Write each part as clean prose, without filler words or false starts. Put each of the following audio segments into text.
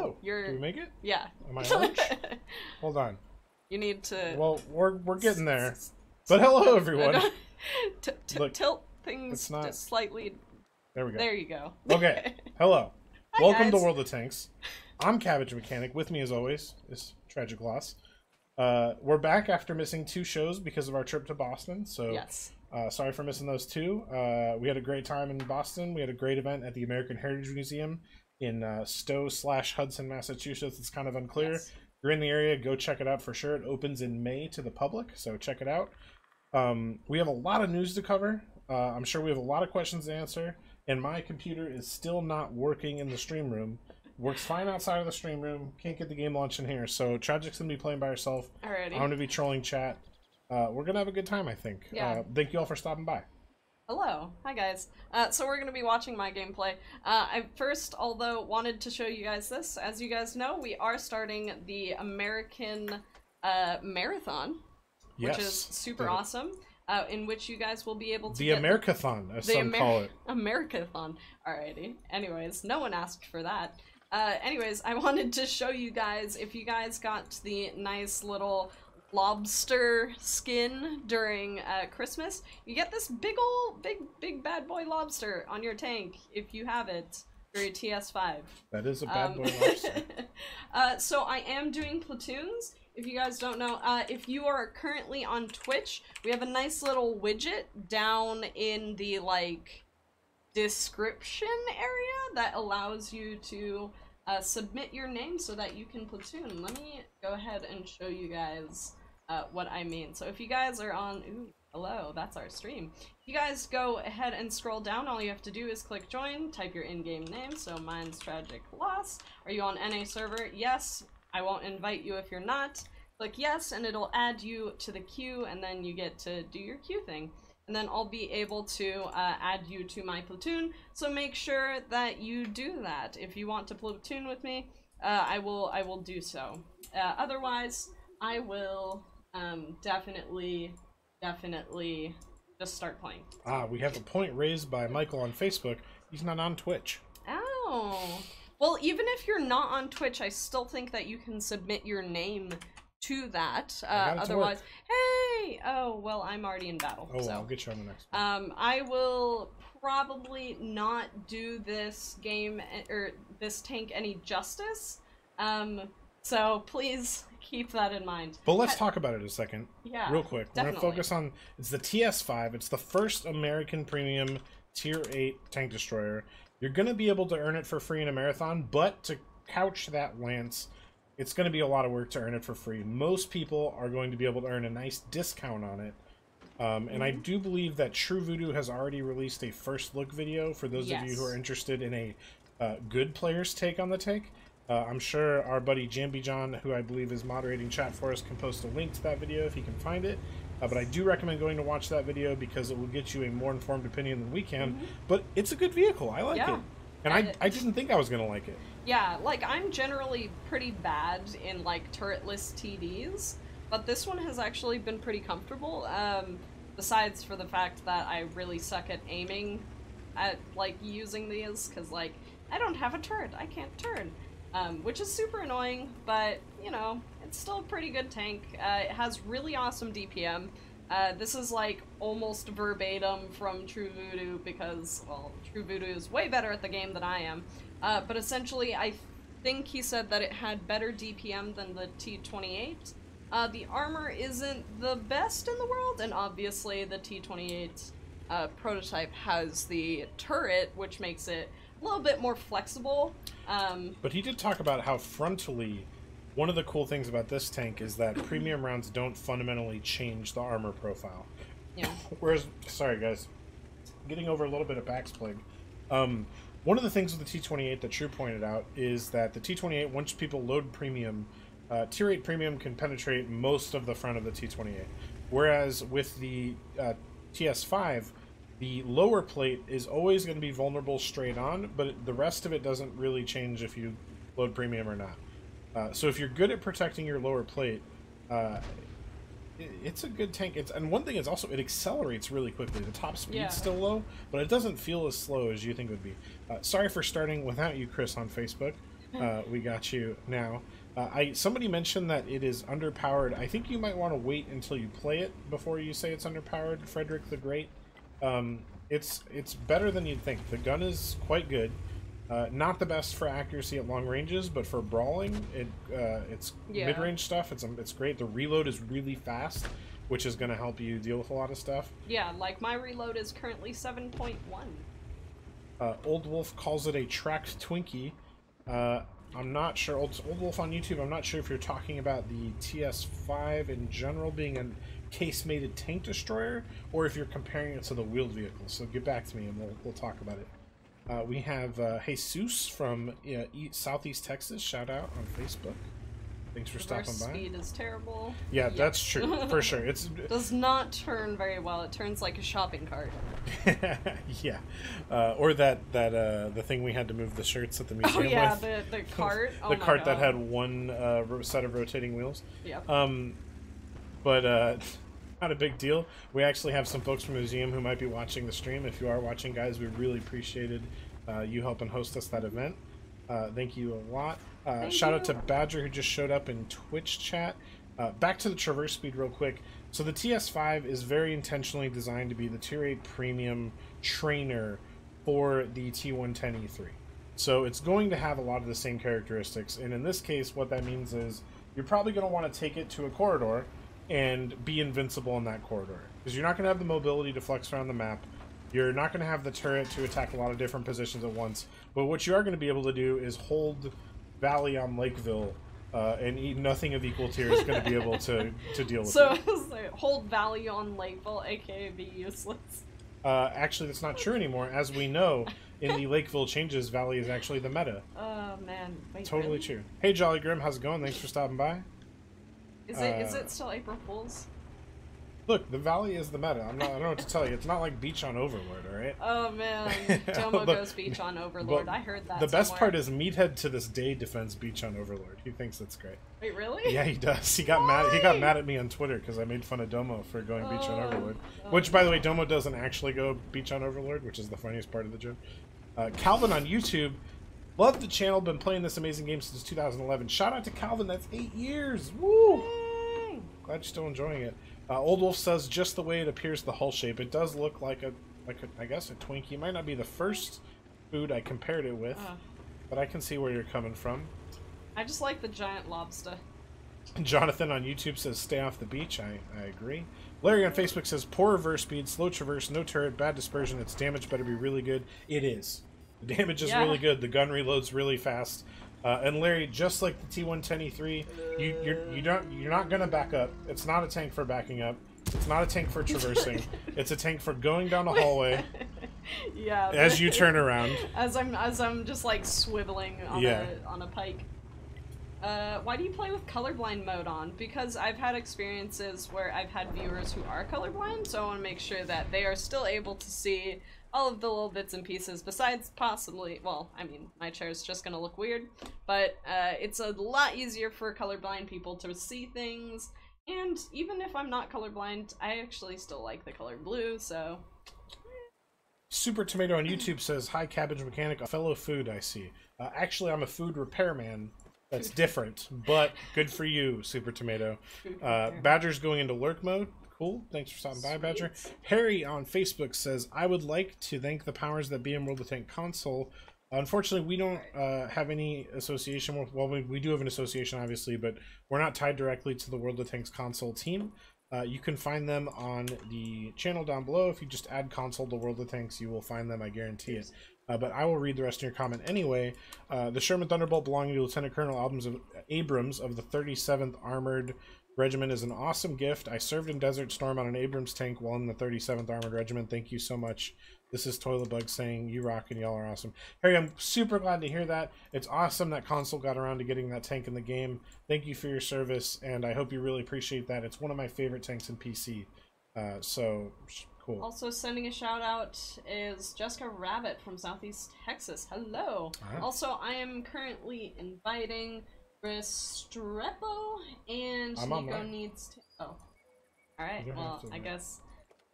Oh, do we make it? Yeah. Am I orange? Hold on. You need to... Well, we're getting there. But hello, everyone. Look, tilt things just slightly... There we go. There you go. Okay. Hello. Hi, Welcome guys. to World of Tanks. I'm CabbageMechanic. With me, as always, is TragicLoss. We're back after missing 2 shows because of our trip to Boston. So, yes. Sorry for missing those 2. We had a great time in Boston. We had a great event at the American Heritage Museum in Stowe/Hudson, Massachusetts. It's kind of unclear. Yes. If you're in the area, go check it out for sure. It opens in May to the public, so check it out. We have a lot of news to cover. I'm sure we have a lot of questions to answer. And my computer is still not working in the stream room. Works fine outside of the stream room. Can't get the game launched in here. So Tragic's going to be playing by herself. Alrighty. I'm going to be trolling chat. We're going to have a good time, I think. Yeah. Thank you all for stopping by. Hello. Hi, guys. So we're going to be watching my gameplay. I first, although, wanted to show you guys this. As you guys know, we are starting the American Marathon, which is super awesome, in which you guys will be able to The Americathon, as some call it. Americathon. Alrighty. Anyways, no one asked for that. Anyways, I wanted to show you guys, if you guys got the nice little lobster skin during Christmas, you get this big bad boy lobster on your tank if you have it for your TS5. That is a bad boy lobster. So I am doing Platoons. If you guys don't know, if you are currently on Twitch, we have a nice little widget down in the description area that allows you to submit your name so that you can platoon. Let me go ahead and show you guys what I mean. So if you guys are on, ooh, hello, that's our stream. If you guys go ahead and scroll down, all you have to do is click join, type your in-game name. So mine's TragicLoss. Are you on NA server? Yes. I won't invite you if you're not. Click yes, and it'll add you to the queue, and then you get to do your queue thing. And then I'll be able to add you to my platoon, so make sure that you do that. If you want to platoon with me, I will do so. Otherwise, I will definitely just start playing. We have a point raised by Michael on Facebook. He's not on Twitch. Oh. Well, even if you're not on Twitch, I still think that you can submit your name to that. Otherwise, hey! Oh, well, I'm already in battle. Oh, so. I'll get you on the next one. I will probably not do this game, or this tank any justice. So please keep that in mind. But let's talk about it a second. Yeah, real quick. We're going to focus on, it's the TS5. It's the first American Premium Tier 8 tank destroyer. You're going to be able to earn it for free in a marathon, but to couch that lance, it's going to be a lot of work to earn it for free. Most people are going to be able to earn a nice discount on it. And I do believe that True Voodoo has already released a first look video for those of you who are interested in a good player's take on the tank. I'm sure our buddy Jambi John, who I believe is moderating chat for us, can post a link to that video if he can find it. But I do recommend going to watch that video because it will get you a more informed opinion than we can. But it's a good vehicle. I like it. And I didn't think I was going to like it. Yeah, I'm generally pretty bad in, turretless TDs, but this one has actually been pretty comfortable, besides for the fact that I really suck at aiming at, using these, because, I don't have a turret. I can't turn. Which is super annoying, but, you know, it's still a pretty good tank. It has really awesome DPM. This is, almost verbatim from True Voodoo because, well, True Voodoo is way better at the game than I am. But essentially, I think he said that it had better DPM than the T28. The armor isn't the best in the world, and obviously the T28 prototype has the turret, which makes it a little bit more flexible. But he did talk about how frontally, one of the cool things about this tank is that premium rounds don't fundamentally change the armor profile. Yeah. Whereas, sorry guys, getting over a little bit of Bax Plague. One of the things with the T28 that True pointed out is that the T28, once people load premium, Tier 8 premium can penetrate most of the front of the T28. Whereas with the TS5, the lower plate is always going to be vulnerable straight on, but the rest of it doesn't really change if you load premium or not. So if you're good at protecting your lower plate, it's a good tank. And one thing is also it accelerates really quickly. The top speed's still low, but it doesn't feel as slow as you think it would be. Sorry for starting without you, Chris, on Facebook. We got you now. Somebody mentioned that it is underpowered. I think you might want to wait until you play it before you say it's underpowered, Frederick the Great. It's better than you'd think. The gun is quite good. Not the best for accuracy at long ranges, but for brawling, it's mid-range stuff. It's great. The reload is really fast, which is going to help you deal with a lot of stuff. Yeah, like my reload is currently 7.1. Old Wolf calls it a tracked Twinkie. I'm not sure. Old Wolf on YouTube, I'm not sure if you're talking about the TS5 in general being a case-mated tank destroyer, or if you're comparing it to the wheeled vehicle. So get back to me and we'll talk about it. We have Jesus from Southeast Texas. Shout out on Facebook. Thanks for stopping by. Speed is terrible. Yeah, yep. That's true for sure. It does not turn very well. It turns like a shopping cart. Yeah, or the thing we had to move the shirts at the museum. Oh yeah, with. the cart. The cart that had one set of rotating wheels. Yep. But not a big deal. We actually have some folks from the museum who might be watching the stream. If you are watching, guys, we really appreciated you helping host us that event. Thank you a lot. Shout out to Badger who just showed up in Twitch chat. Back to the traverse speed real quick. So the TS5 is very intentionally designed to be the Tier 8 premium trainer for the T110E3. So it's going to have a lot of the same characteristics. And in this case, what that means is you're probably going to want to take it to a corridor and be invincible in that corridor. Because you're not going to have the mobility to flex around the map. You're not going to have the turret to attack a lot of different positions at once. But what you are going to be able to do is hold Valley on Lakeville, and nothing of equal tier is going to be able to deal with it. So, hold Valley on Lakeville, aka be useless. Actually, that's not true anymore. As we know, in the Lakeville changes, Valley is actually the meta. Oh, man. Wait, totally really? True. Hey, Jolly Grim, how's it going? Thanks for stopping by. Is it still April Fool's? Look, the Valley is the meta. I don't know what to tell you. It's not like Beach on Overlord, alright? Oh, man. Domo goes Beach on Overlord. I heard that The best somewhere. part is Meathead to this day defends Beach on Overlord. He thinks that's great. Wait, really? Yeah, he does. He got mad at me on Twitter because I made fun of Domo for going Beach on Overlord. Which, by the way, Domo doesn't actually go Beach on Overlord, which is the funniest part of the joke. Calvin on YouTube. Love the channel. Been playing this amazing game since 2011. Shout out to Calvin. That's 8 years. Woo! Yay! Glad you're still enjoying it. Old Wolf says just the way it appears, the hull shape. It does look like I guess a Twinkie. It might not be the first food I compared it with, but I can see where you're coming from. I just like the giant lobster. Jonathan on YouTube says stay off the beach. I agree. Larry on Facebook says poor reverse speed, slow traverse, no turret, bad dispersion. Its damage better be really good. It is. The damage is really good. The gun reloads really fast. And Larry, just like the T110E3, you're not gonna back up. It's not a tank for backing up. It's not a tank for traversing. It's a tank for going down a hallway. Yeah. As you turn around. As I'm just like swiveling on a pike. Why do you play with colorblind mode on? Because I've had experiences where I've had viewers who are colorblind, so I want to make sure that they are still able to see all of the little bits and pieces, besides possibly, well, I mean, my chair's just gonna look weird, but it's a lot easier for colorblind people to see things, and even if I'm not colorblind, I actually still like the color blue, so... Super Tomato on YouTube says, hi, Cabbage Mechanic, a fellow food I see. Actually, I'm a food repairman. That's different, but good for you, Super Tomato. Badger's going into lurk mode. Cool. Thanks for stopping by, Badger. Harry on Facebook says, I would like to thank the powers that be in World of Tank console. Unfortunately, we don't have any association with, well, we do have an association, obviously, but we're not tied directly to the World of Tanks console team. You can find them on the channel down below. If you just add console to World of Tanks, you will find them, I guarantee it. But I will read the rest of your comment anyway. The Sherman Thunderbolt belonging to Lieutenant Colonel Abrams of the 37th Armored Regiment is an awesome gift. I served in Desert Storm on an Abrams tank while in the 37th Armored Regiment. Thank you so much. This is Toilet Bug saying, you rock and y'all are awesome. Harry, I'm super glad to hear that. It's awesome that console got around to getting that tank in the game. Thank you for your service, and I hope you really appreciate that. It's one of my favorite tanks in PC. So, cool. Also sending a shout out is Jessica Rabbit from Southeast Texas. Hello. Also, I am currently inviting Restrepo and Nico needs to... Oh. Alright, well, I guess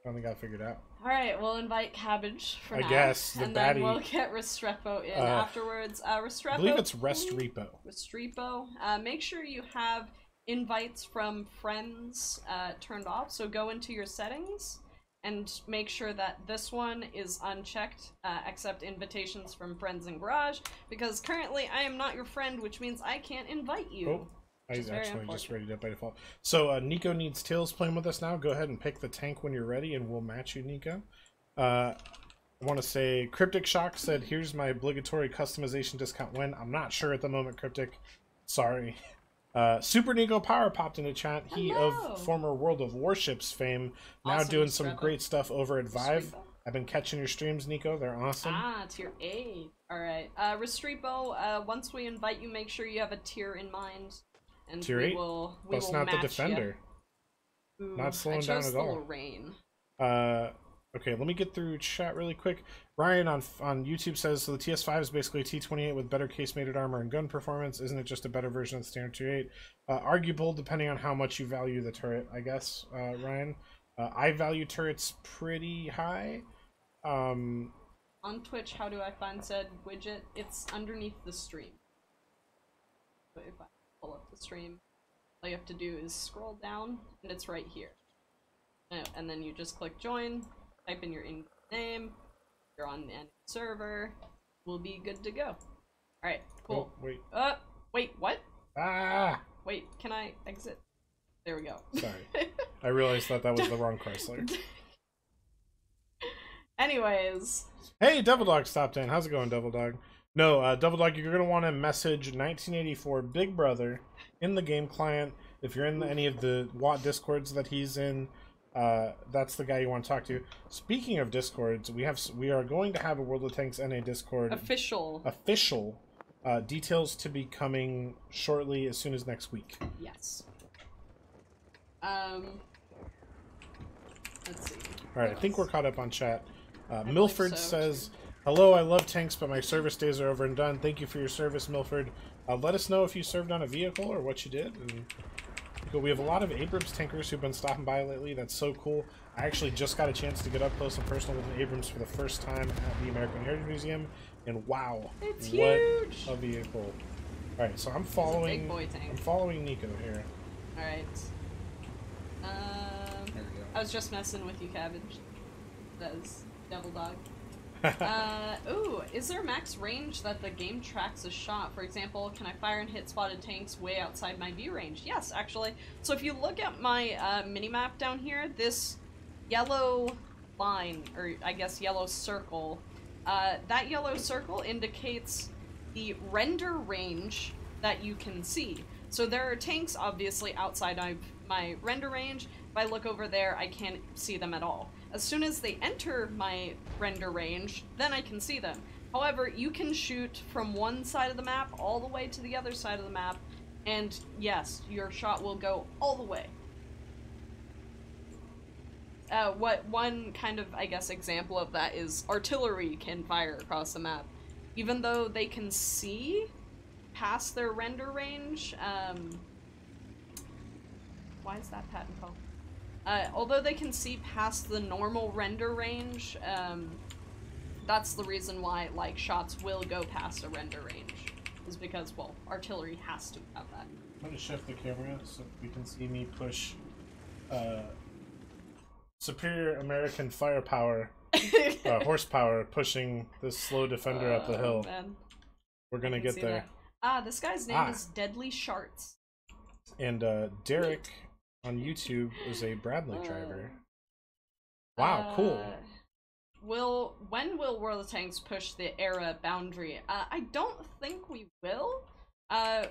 finally got figured out. All right, we'll invite Cabbage for now. I guess the and baddie. Then we'll get Restrepo in afterwards. Restrepo. I believe it's Restrepo. Restrepo. Make sure you have invites from friends turned off. So go into your settings and make sure that this one is unchecked. Accept invitations from friends in Garage, because currently I am not your friend, which means I can't invite you. Oh. I actually just readied it by default. So Nico needs Tails playing with us now. Go ahead and pick the tank when you're ready, and we'll match you, Nico. I want to say Cryptic Shock said, "Here's my obligatory customization discount win." I'm not sure at the moment, Cryptic. Sorry. Super Nico Power popped into chat. He of former World of Warships fame, now doing some great stuff over at Vive. I've been catching your streams, Nico. They're awesome. Tier 8. All right. Restrepo, once we invite you, make sure you have a tier in mind. And Tier 8? That's not the defender. Ooh, not slowing down at all. Rain. Okay, let me get through chat really quick. Ryan on YouTube says, so the TS5 is basically a T28 with better case-mated armor and gun performance. Isn't it just a better version of the standard Tier 8? Arguable, depending on how much you value the turret, I guess, Ryan. I value turrets pretty high. On Twitch, how do I find said widget? It's underneath the stream. So if I pull up the stream, all you have to do is scroll down, and it's right here. And then you just click join, type in your in name, you're on the server, we'll be good to go. Alright, cool. Oh, wait. Wait, what? Ah! Wait, can I exit? There we go. Sorry. I realized that was the wrong Chrysler. Anyways. Hey, Devil Dog's top 10. How's it going, Devil Dog? No, Devil Dog, you're going to want to message 1984 Big Brother in the game client. If you're in any of the Watt Discords that he's in, that's the guy you want to talk to. Speaking of Discords, we are going to have a World of Tanks NA Discord. Official. Details to be coming shortly, as soon as next week. Yes. Let's see. Alright, I think we're caught up on chat. Milford says, hello, I love tanks, but my service days are over and done. Thank you for your service, Milford. Let us know if you served on a vehicle or what you did. And we have a lot of Abrams tankers who've been stopping by lately. That's so cool. I actually just got a chance to get up close and personal with an Abrams for the first time at the American Heritage Museum. And wow, it's what huge. A vehicle. Alright, so I'm following big boy tank. I'm following Nico here. Alright. There we go. I was just messing with you, Cabbage. That's Devil Dog. Ooh, is there max range that the game tracks a shot? For example, can I fire and hit spotted tanks way outside my view range? Yes, actually. So if you look at my mini-map down here, this yellow line, or I guess yellow circle, that yellow circle indicates the render range that you can see. So there are tanks, obviously, outside of my render range. If I look over there, I can't see them at all. As soon as they enter my render range, then I can see them. However, you can shoot from one side of the map all the way to the other side of the map, and yes, your shot will go all the way. One kind of, I guess, example of that is artillery can fire across the map. Even though they can see past their render range, why is that patent called? Although they can see past the normal render range, that's the reason why, like, shots will go past a render range. Is because, well, artillery has to have that. I'm gonna shift the camera so we can see me push superior American firepower, horsepower, pushing this slow defender up the hill. Man. We're gonna get there. This guy's name is Deadly Sharts. And Derek on YouTube is a Bradley driver. Wow, cool. When will World of Tanks push the era boundary? I don't think we will.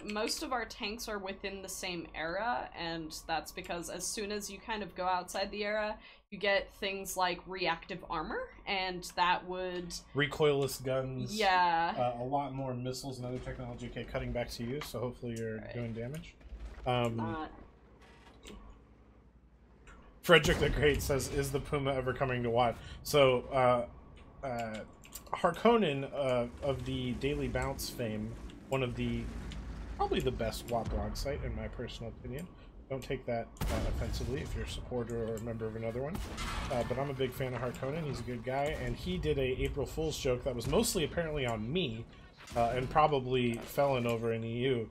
Most of our tanks are within the same era, and that's because as soon as you kind of go outside the era, you get things like reactive armor, and that would... recoilless guns. Yeah. A lot more missiles and other technology. Okay, cutting back to you, so hopefully you're doing damage. Frederick the Great says, is the Puma ever coming to Watt? So, Harkonnen of the Daily Bounce fame, one of the, probably the best Watt blog site in my personal opinion, don't take that offensively if you're a supporter or a member of another one. But I'm a big fan of Harkonnen. He's a good guy, and he did a April Fool's joke that was mostly apparently on me, and probably Felon over in EU.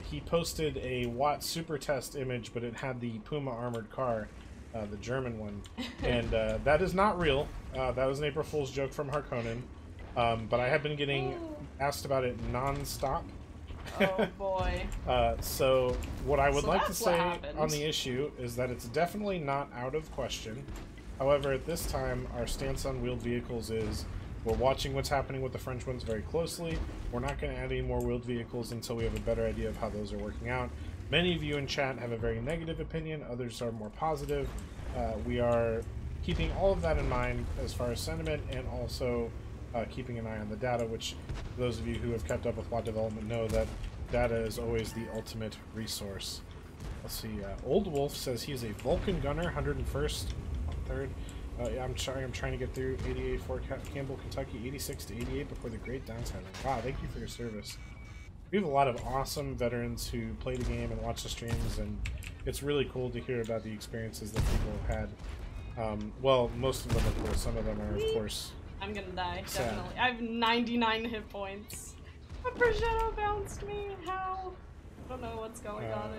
He posted a Watt super test image, but it had the Puma armored car, the German one, and that is not real. That was an April Fool's joke from Harkonnen, but I have been getting asked about it non-stop. Oh boy. So what I would like to say happened. on the issue is that it's definitely not out of question. However, at this time, our stance on wheeled vehicles is we're watching what's happening with the French ones very closely. We're not going to add any more wheeled vehicles until we have a better idea of how those are working out. Many of you in chat have a very negative opinion, others are more positive. We are keeping all of that in mind as far as sentiment, and also keeping an eye on the data, which those of you who have kept up with WOT development know that data is always the ultimate resource. Let's see, Old Wolf says he's a Vulcan gunner, 101st, 3rd. I'm trying to get through 88 Fort Campbell, Kentucky, 86 to 88 before the Great Downsizing. Wow, thank you for your service. We have a lot of awesome veterans who play the game and watch the streams, and it's really cool to hear about the experiences that people have had. Well, most of them, of course. Some of them are, of course, I'm gonna die, sad. definitely. I have 99 hit points. A Prosciutto bounced me. How? I don't know what's going on.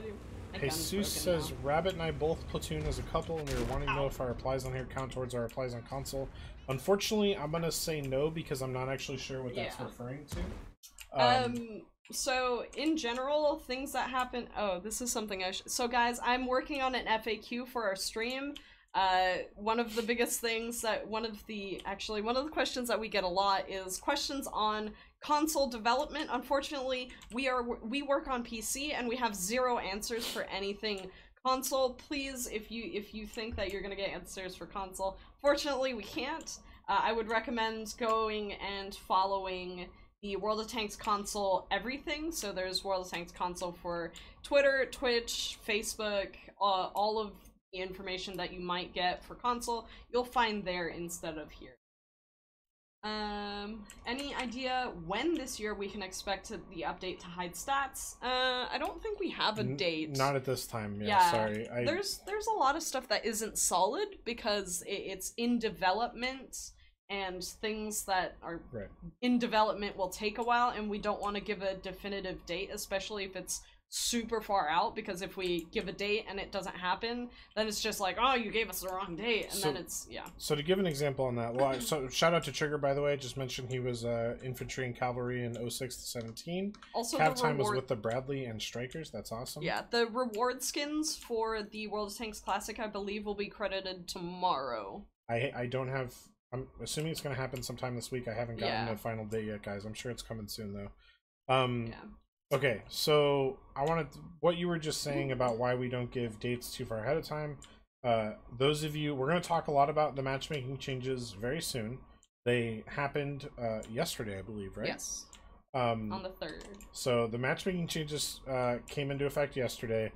Jesus says, Rabbit and I both platoon as a couple, and we were wanting to know if our replies on here count towards our replies on console. Unfortunately, I'm gonna say no because I'm not actually sure what that's referring to. So in general, things that happen. Oh, this is something I should. So guys, I'm working on an FAQ for our stream. One of the biggest things that one of the questions that we get a lot is questions on console development. Unfortunately, we work on PC and we have zero answers for anything console. Please, if you think that you're gonna get answers for console, fortunately we can't. I would recommend going and following the World of Tanks console everything. So there's World of Tanks console for Twitter, Twitch, Facebook, all of the information that you might get for console, you'll find there instead of here. Any idea when this year we can expect the update to hide stats? I don't think we have a date. Not at this time, yeah. Sorry. There's a lot of stuff that isn't solid because it's in development, and things that are in development will take a while, and we don't want to give a definitive date, especially if it's super far out, because if we give a date and it doesn't happen, then it's just like, oh, you gave us the wrong date, and then it's So to give an example on that, well, so shout out to Trigger, by the way. Just mentioned he was infantry and cavalry in 06 to 17. Also, Cav time was with the Bradley and Strikers. That's awesome. Yeah, the reward skins for the World of Tanks Classic, I believe, will be credited tomorrow. I don't have. I'm assuming it's going to happen sometime this week. I haven't gotten a final date yet, guys. I'm sure it's coming soon, though. Okay, so I wanted what you were just saying about why we don't give dates too far ahead of time. Those of you, we're going to talk a lot about the matchmaking changes very soon. They happened yesterday, I believe, right? Yes. On the 3rd. So the matchmaking changes came into effect yesterday.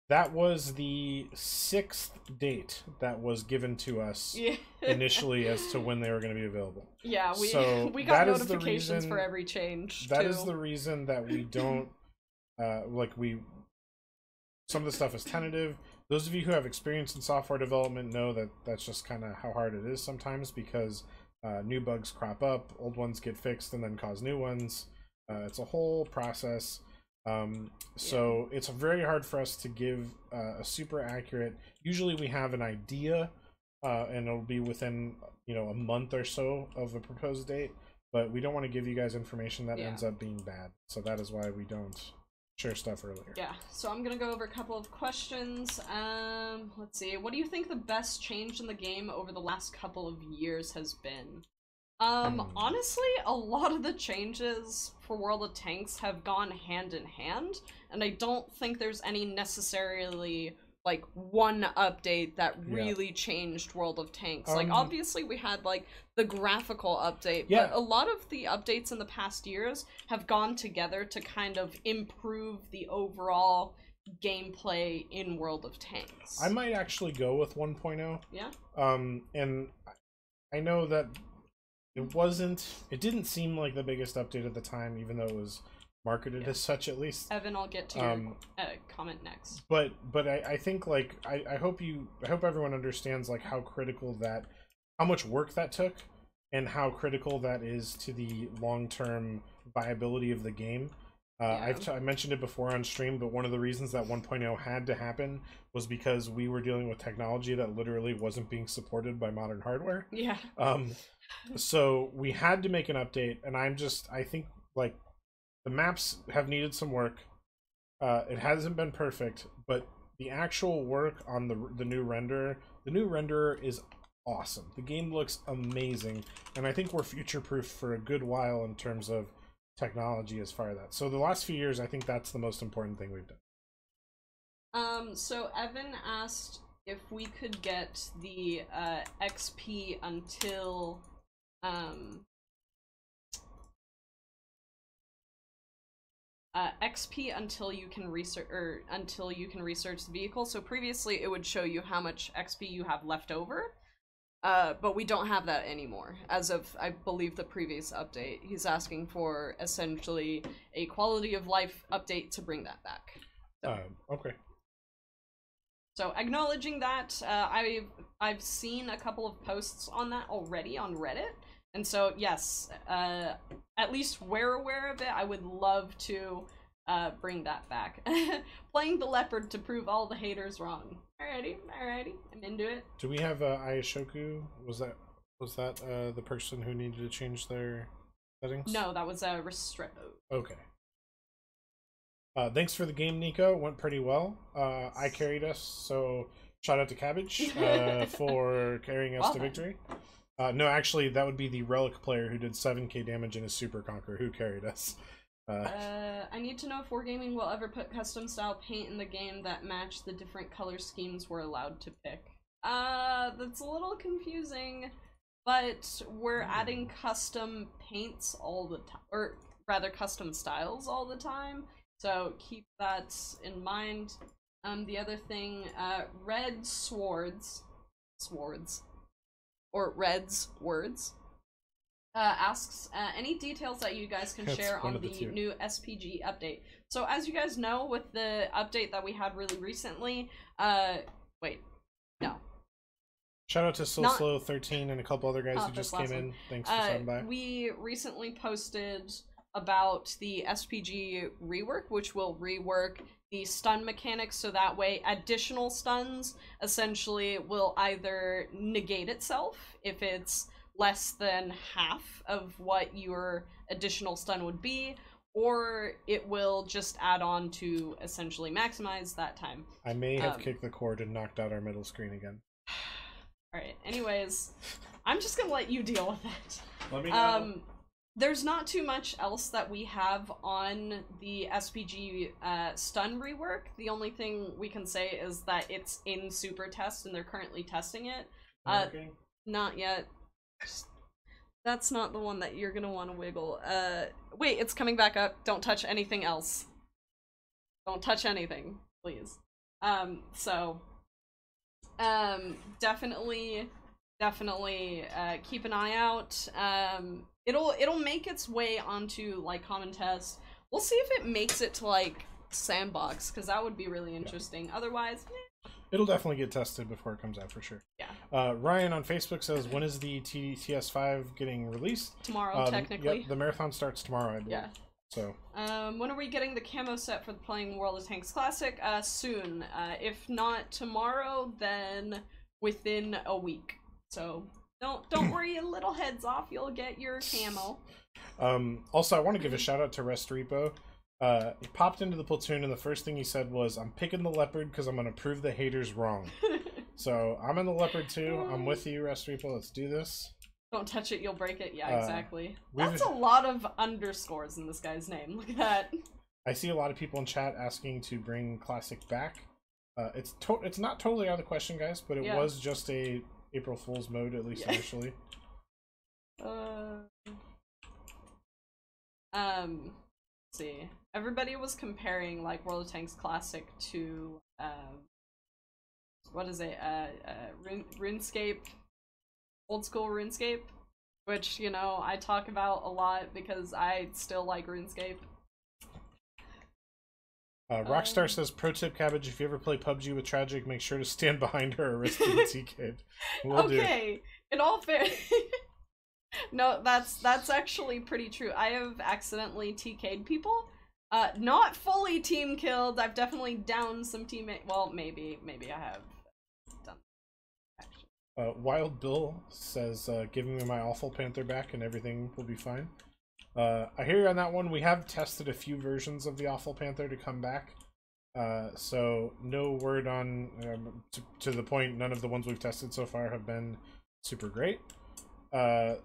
That was the 6th date that was given to us initially as to when they were going to be available. Yeah, we got notifications for every change. That is the reason that we don't some of the stuff is tentative. Those of you who have experience in software development know that that's just kind of how hard it is sometimes, because new bugs crop up, old ones get fixed and then cause new ones. It's a whole process. So it's very hard for us to give a super accurate. Usually we have an idea, and it'll be within a month or so of a proposed date, but we don't want to give you guys information that ends up being bad. So that is why we don't share stuff earlier. Yeah, so I'm gonna go over a couple of questions. Let's see, what do you think the best change in the game over the last couple of years has been? Honestly, a lot of the changes for World of Tanks have gone hand in hand, and I don't think there's any necessarily like one update that really changed World of Tanks. Like obviously we had like the graphical update, but a lot of the updates in the past years have gone together to kind of improve the overall gameplay in World of Tanks. I might actually go with 1.0. Yeah. And I know that it didn't seem like the biggest update at the time, even though it was marketed as such, at least. Evan, I'll get to your comment next. But I think, like, I hope everyone understands, like, how much work that took, and how critical that is to the long-term viability of the game. I mentioned it before on stream, but one of the reasons that 1.0 had to happen was because we were dealing with technology that literally wasn't being supported by modern hardware. Yeah. So we had to make an update, and I think, like, the maps have needed some work. It hasn't been perfect, but the actual work on the new renderer is awesome. The game looks amazing, and I think we're future-proof for a good while in terms of technology as far as that. So the last few years, I think that's the most important thing we've done. So Evan asked if we could get the XP until XP until you can research the vehicle. So previously it would show you how much XP you have left over. But we don't have that anymore, as of, I believe, the previous update. He's asking for, essentially, a quality of life update to bring that back. So, okay. So, acknowledging that, I've seen a couple of posts on that already on Reddit, and so, yes, at least we're aware of it. I would love to bring that back. Playing the leopard to prove all the haters wrong. Alrighty, I'm into it. Do we have Ayashoku? Was that the person who needed to change their settings? No, that was Restrepo. Okay. Thanks for the game, Nico. Went pretty well. I carried us, so shout out to Cabbage for carrying us to victory. No, actually, that would be the Relic player who did 7k damage in his Super Conquer who carried us. I need to know if Wargaming will ever put custom style paint in the game that match the different color schemes we're allowed to pick. That's a little confusing, but we're adding custom paints all the time, or rather custom styles all the time, so keep that in mind. The other thing, Red Swords, or Red's Words, asks any details that you guys can share on the new SPG update. So as you guys know, with the update that we had really recently, wait, no. Shout out to Slow13 and a couple other guys who just came in. Thanks for stopping by. We recently posted about the SPG rework, which will rework the stun mechanics, so that way additional stuns essentially will either negate itself if it's less than half of what your additional stun would be, or it will just add on to essentially maximize that time. I may have kicked the cord and knocked out our middle screen again. Alright, anyways, I'm just gonna let you deal with it. Let me know. There's not too much else that we have on the SPG stun rework. The only thing we can say is that it's in super test and they're currently testing it. Not yet. That's not the one that you're gonna want to wiggle. Wait, it's coming back up. Don't touch anything else. Don't touch anything, please. Definitely keep an eye out. It'll make its way onto, like, common test. We'll see if it makes it to, like, sandbox, because that would be really interesting. Yeah. Otherwise, it'll definitely get tested before it comes out for sure. Yeah. Ryan on Facebook says, when is the TS5 getting released? Tomorrow, technically. Yep, the marathon starts tomorrow, I believe. Yeah. So. When are we getting the camo set for the Playing World of Tanks Classic? Soon. If not tomorrow, then within a week. So don't worry your little heads off. You'll get your camo. Also, I want to give a shout out to Rest Repo. He popped into the platoon, and the first thing he said was, I'm picking the leopard because I'm going to prove the haters wrong. So, I'm in the leopard too. I'm with you, Rest Repo. Let's do this. Don't touch it, you'll break it. Yeah, exactly. That's a lot of underscores in this guy's name. Look at that. I see a lot of people in chat asking to bring Classic back. It's not totally out of the question, guys, but it was just a April Fool's mode, at least initially. Let's see. Everybody was comparing, like, World of Tanks Classic to what is it? RuneScape, old school RuneScape, which, you know, I talk about a lot because I still like RuneScape. Rockstar says, pro tip, Cabbage, if you ever play PUBG with Tragic, make sure to stand behind her or risk being TK'd. Okay, in all fair... No, that's actually pretty true. I have accidentally TK'd people. Not fully team killed. I've definitely downed some teammates. Well, maybe I have done that, actually. Wild Bill says, give me my awful panther back and everything will be fine. I hear you on that one. We have tested a few versions of the awful panther to come back. So no word on, to the point, none of the ones we've tested so far have been super great.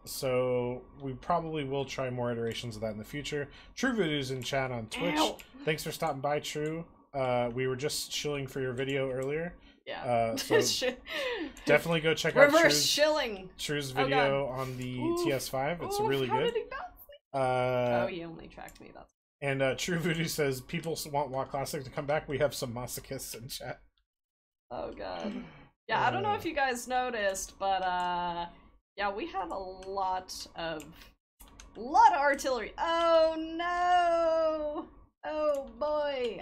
So we probably will try more iterations of that in the future. True Voodoo's in chat on Twitch. Ow. Thanks for stopping by, True. We were just shilling for your video earlier. Yeah. So definitely go check out True's video on the TS5. It's really good. Oh, he only tracked me. That's... And True Voodoo says, people want WoW Classic to come back. We have some masochists in chat. Oh god. Yeah, I don't know if you guys noticed, but yeah, we have a lot of artillery. Oh no! Oh boy,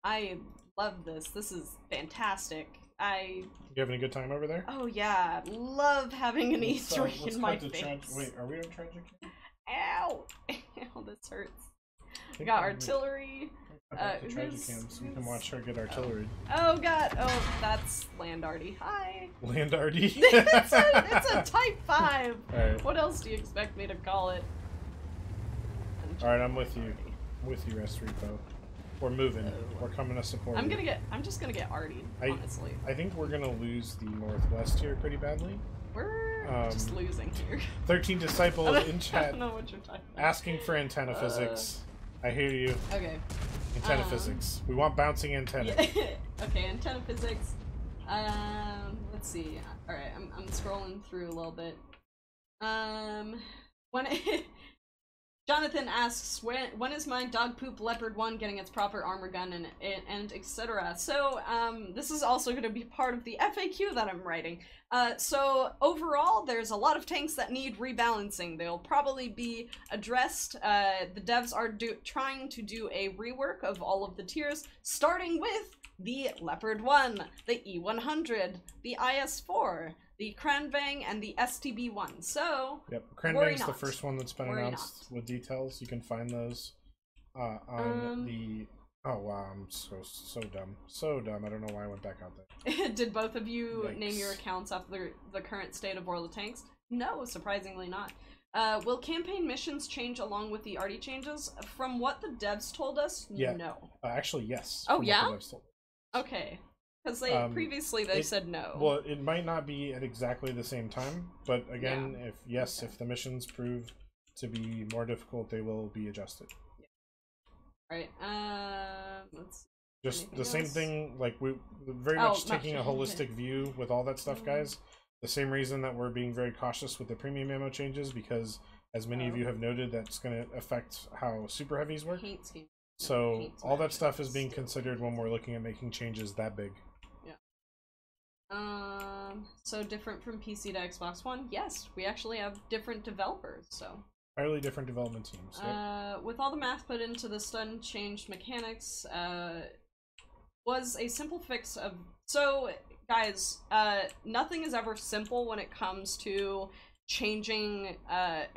I love this. This is fantastic. You having a good time over there? Oh yeah, love having an E3 in my face. Wait, are we on Tragic? Ow! Ow, this hurts. We got artillery. Tragic cam so we can watch her get artillery. Oh god! Oh, that's Landardy. Hi. Landardy. it's a Type 5. Right. What else do you expect me to call it? All right, I'm with you. I'm with you, Rest Repo. We're moving. We're coming to support. I'm just gonna get artied, honestly. I think we're gonna lose the Northwest here pretty badly. We're just losing here. 13 Disciple in chat. I don't know what you're talking about. Asking for antenna physics. I hear you. Okay. Antenna physics. We want bouncing antenna. Yeah. Okay, antenna physics. Let's see. All right, I'm scrolling through a little bit. Jonathan asks, when is my dog poop leopard 1 getting its proper armor gun and etc. So this is also going to be part of the FAQ that I'm writing. So overall, there's a lot of tanks that need rebalancing. They'll probably be addressed. The devs are trying to do a rework of all of the tiers, starting with the Leopard 1, the E100, the IS-4, the Cranbang, and the STB-1. So, yep, Cranbang's the first one that's been announced with details. You can find those on the... Oh wow, I'm so dumb. So dumb, I don't know why I went back out there. Did both of you Yikes. name your accounts after the current state of World of Tanks? No, surprisingly not. Will campaign missions change along with the arty changes? From what the devs told us, no. Actually, yes. Oh yeah? Okay. Because previously they said no. Well, it might not be at exactly the same time, but again, if the missions prove to be more difficult, they will be adjusted. Right. Let's just the same thing. Like we're very much taking a holistic view with all that stuff, guys. The same reason that we're being very cautious with the premium ammo changes, because as many of you have noted, that's going to affect how super heavies work. So all that stuff is being considered when we're looking at making changes that big. Yeah. So different from PC to Xbox One? Yes, we actually have different developers. So. Entirely different development teams. Yep. With all the math put into the stun changed mechanics, was a simple fix of... So, guys, nothing is ever simple when it comes to changing,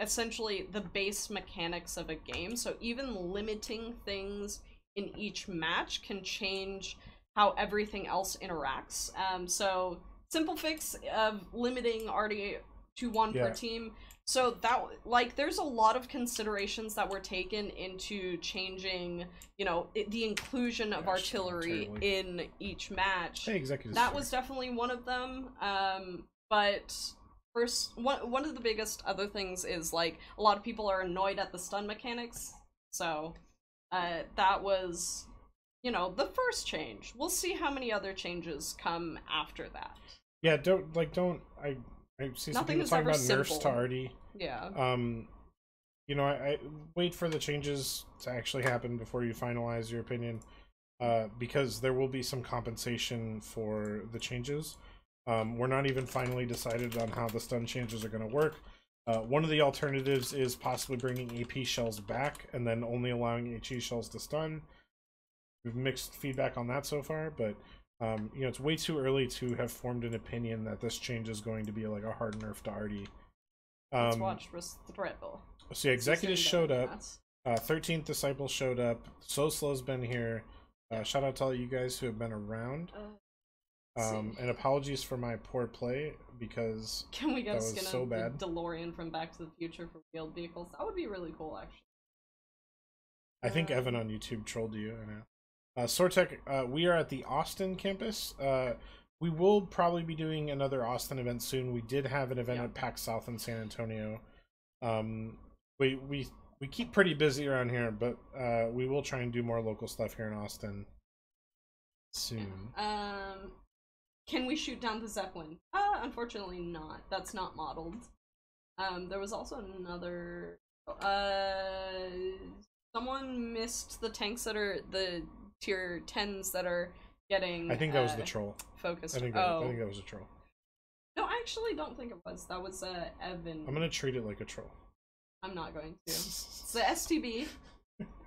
essentially, the base mechanics of a game. So even limiting things in each match can change how everything else interacts. So, simple fix of limiting already to 1 per team. So that, like, there's a lot of considerations that were taken into changing, you know, the inclusion of artillery in each match. Hey, executives. That was definitely one of them. But first, one of the biggest other things is, like, a lot of people are annoyed at the stun mechanics. So that was, you know, the first change. We'll see how many other changes come after that. Yeah, I see some people talking about nerfs to arty. Yeah. You know, I wait for the changes to actually happen before you finalize your opinion, because there will be some compensation for the changes. We're not even finally decided on how the stun changes are going to work. One of the alternatives is possibly bringing AP shells back and then only allowing HE shells to stun. we've mixed feedback on that so far, but you know, it's way too early to have formed an opinion that this change is going to be like a hard nerf to Artie. Let's watch Restrepo. So yeah, executives showed up. 13th Disciple showed up. So Slow's been here. Shout out to all you guys who have been around. And apologies for my poor play because can we get that was so bad. DeLorean from Back to the Future for wheeled vehicles? That would be really cool, actually. I think Evan on YouTube trolled you. I know. Sortek, we are at the Austin campus. We will probably be doing another Austin event soon. We did have an event at PAX South in San Antonio. We keep pretty busy around here, but we will try and do more local stuff here in Austin soon. Can we shoot down the Zeppelin? Unfortunately not. That's not modeled. There was also another... someone missed the tanks that are the tier 10s that are getting... I think that was the troll. Focused. I think that was a troll. No, I actually don't think it was. That was Evan. I'm gonna treat it like a troll. I'm not going to. It's the STB,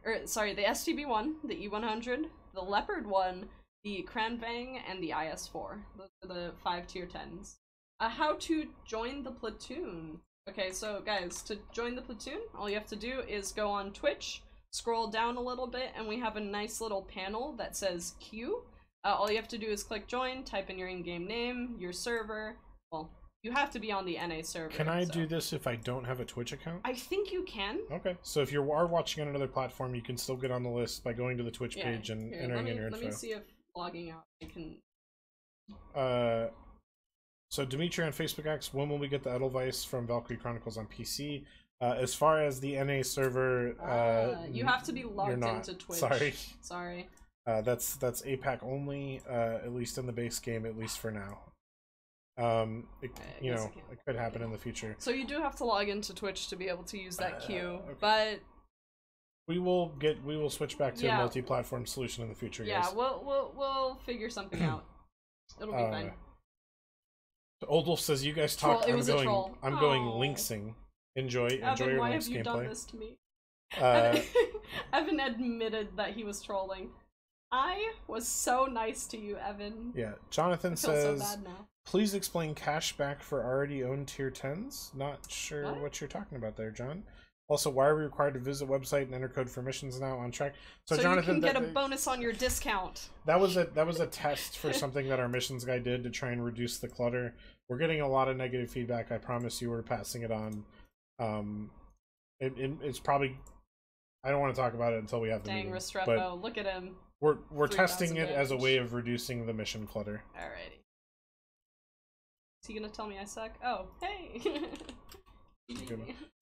or sorry, the STB one, the E100, the Leopard one, the Cranvang, and the IS4. Those are the 5 tier 10s. How to join the platoon. Okay, so guys, to join the platoon, all you have to do is go on Twitch, scroll down a little bit, and we have a nice little panel that says Q. All you have to do is click join, type in your in-game name, your server. Well, you have to be on the NA server. Can I do this if I don't have a Twitch account? I think you can. Okay, so if you are watching on another platform, you can still get on the list by going to the Twitch page and entering in your info. Let me see if logging out I can... So Dimitri on Facebook asks, when will we get the Edelweiss from Valkyrie Chronicles on PC? As far as the NA server... you have to be logged into Twitch. Sorry. That's APAC only, at least in the base game, at least for now. It could happen in the future. So you do have to log into Twitch to be able to use that queue, okay. But we will switch back to a multi-platform solution in the future, guys. Yeah, we'll figure something out. It'll be fine. Oldwolf says, "You guys talk. I'm going Lynxing. Enjoy Evan, your why Lynx have you gameplay." Done this to me? Evan admitted that he was trolling. I was so nice to you, Evan. Yeah, Jonathan says, so bad now. Please explain cashback for already owned tier 10s. Not sure what you're talking about there, John. Also, why are we required to visit website and enter code for missions now on track? So Jonathan, you can get a bonus on your discount. That was a test for something that our missions guy did to try and reduce the clutter. We're getting a lot of negative feedback. I promise you, we're passing it on. It's probably... I don't want to talk about it until we have the meeting. Dang, Restrepo, look at him. We're testing it as a way of reducing the mission clutter. Alrighty. Is he gonna tell me I suck? Oh, hey!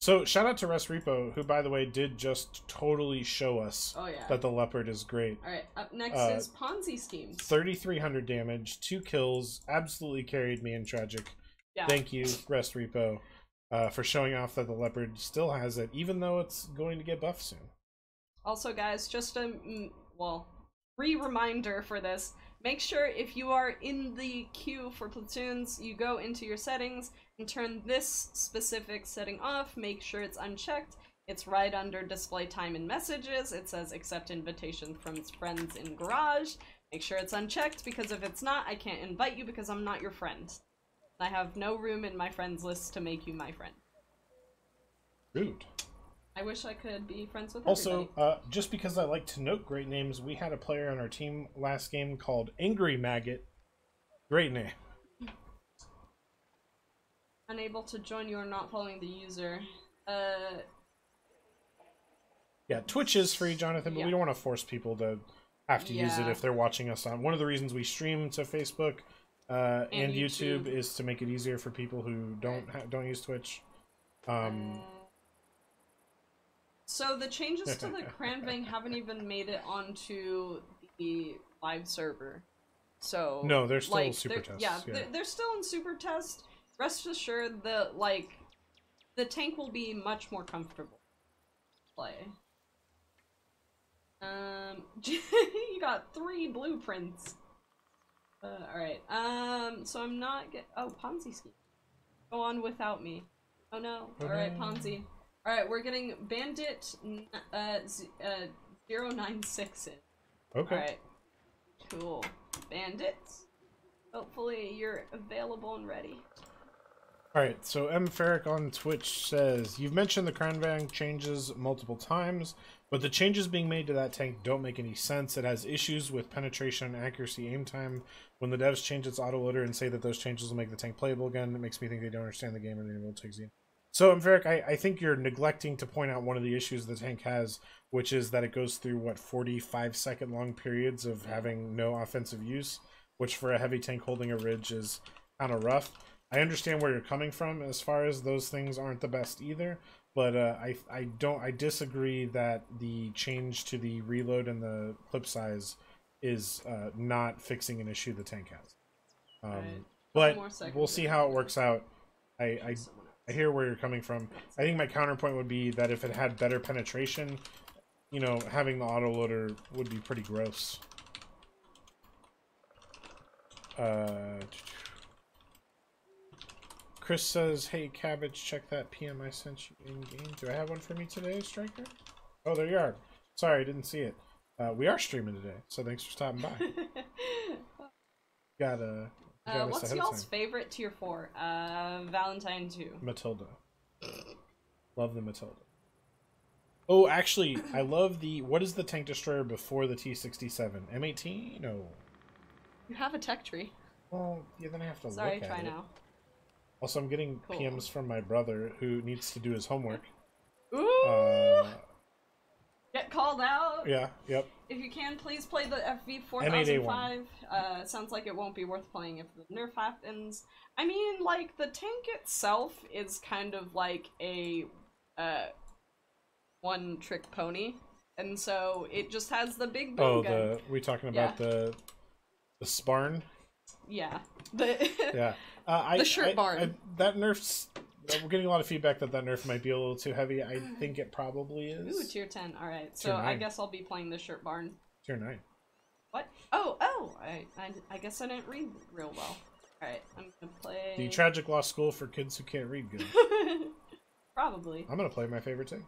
So, shout out to Repo, who, by the way, did just totally show us that the Leopard is great. Alright, up next is Ponzi Schemes. 3,300 damage, 2 kills, absolutely carried me in Tragic. Yeah. Thank you, Repo, for showing off that the Leopard still has it, even though it's going to get buffed soon. Also, guys, just a, reminder for this. Make sure if you are in the queue for platoons, you go into your settings and turn this specific setting off. Make sure it's unchecked. It's right under display time and messages. It says accept invitation from friends in garage. Make sure it's unchecked, because if it's not, I can't invite you because I'm not your friend. I have no room in my friends list to make you my friend. Rude. I wish I could be friends with everybody. Also, just because I like to note great names, we had a player on our team last game called Angry Maggot. Great name. Unable to join you or not following the user. Yeah, Twitch is free, Jonathan, but we don't want to force people to have to use it if they're watching us on. One of the reasons we stream to Facebook and YouTube is to make it easier for people who don't use Twitch. So the changes to the Cranvang haven't even made it onto the live server. So no, they're still super test. Yeah, they're still in super test. Rest assured, the tank will be much more comfortable to play. You got 3 blueprints. Alright. So I'm not Ponzi scheme. Go on without me. Oh no. Alright, Ponzi. Alright, we're getting Bandit 096 in. Okay. Alright. Cool. Bandits. Hopefully you're available and ready. Alright, so M. Ferrick on Twitch says, you've mentioned the Crown Bank changes multiple times, but the changes being made to that tank don't make any sense. It has issues with penetration and accuracy aim time. When the devs change its autoloader and say that those changes will make the tank playable again, it makes me think they don't understand the game and they will take Z. So, M. Ferrick, I think you're neglecting to point out one of the issues the tank has, which is that it goes through, what, 45-second long periods of having no offensive use, which for a heavy tank holding a ridge is kind of rough. I understand where you're coming from as far as those things aren't the best either, but I disagree that the change to the reload and the clip size is not fixing an issue the tank has. But we'll see how it works out. I hear where you're coming from. I think my counterpoint would be that if it had better penetration, you know, having the autoloader would be pretty gross. Chris says, hey, Cabbage, check that PM I sent you in-game. Do I have one for me today, Striker? Oh, there you are. Sorry, I didn't see it. We are streaming today, so thanks for stopping by. What's y'all's favorite tier 4? Valentine 2. Matilda. Love the Matilda. Oh, actually, I love the... What is the tank destroyer before the T-67? M18? No. You have a tech tree. Well, yeah, then I have to Sorry, look at try it. now. Also, I'm getting PMs from my brother who needs to do his homework. Ooh! Get called out! Yeah, yep. If you can, please play the FV 4005. Sounds like it won't be worth playing if the nerf happens. I mean, like, the tank itself is kind of like a one-trick pony. And so it just has the big boom gun. We talking about the Sparn? Yeah. Yeah. The shirt barn. That nerf's... We're getting a lot of feedback that nerf might be a little too heavy. I think it probably is. Ooh, tier 10. Alright, so I guess I'll be playing the shirt barn. Tier 9. What? Oh! I guess I didn't read real well. Alright, I'm gonna play... The TragicLoss School for kids who can't read good. Probably. I'm gonna play my favorite thing.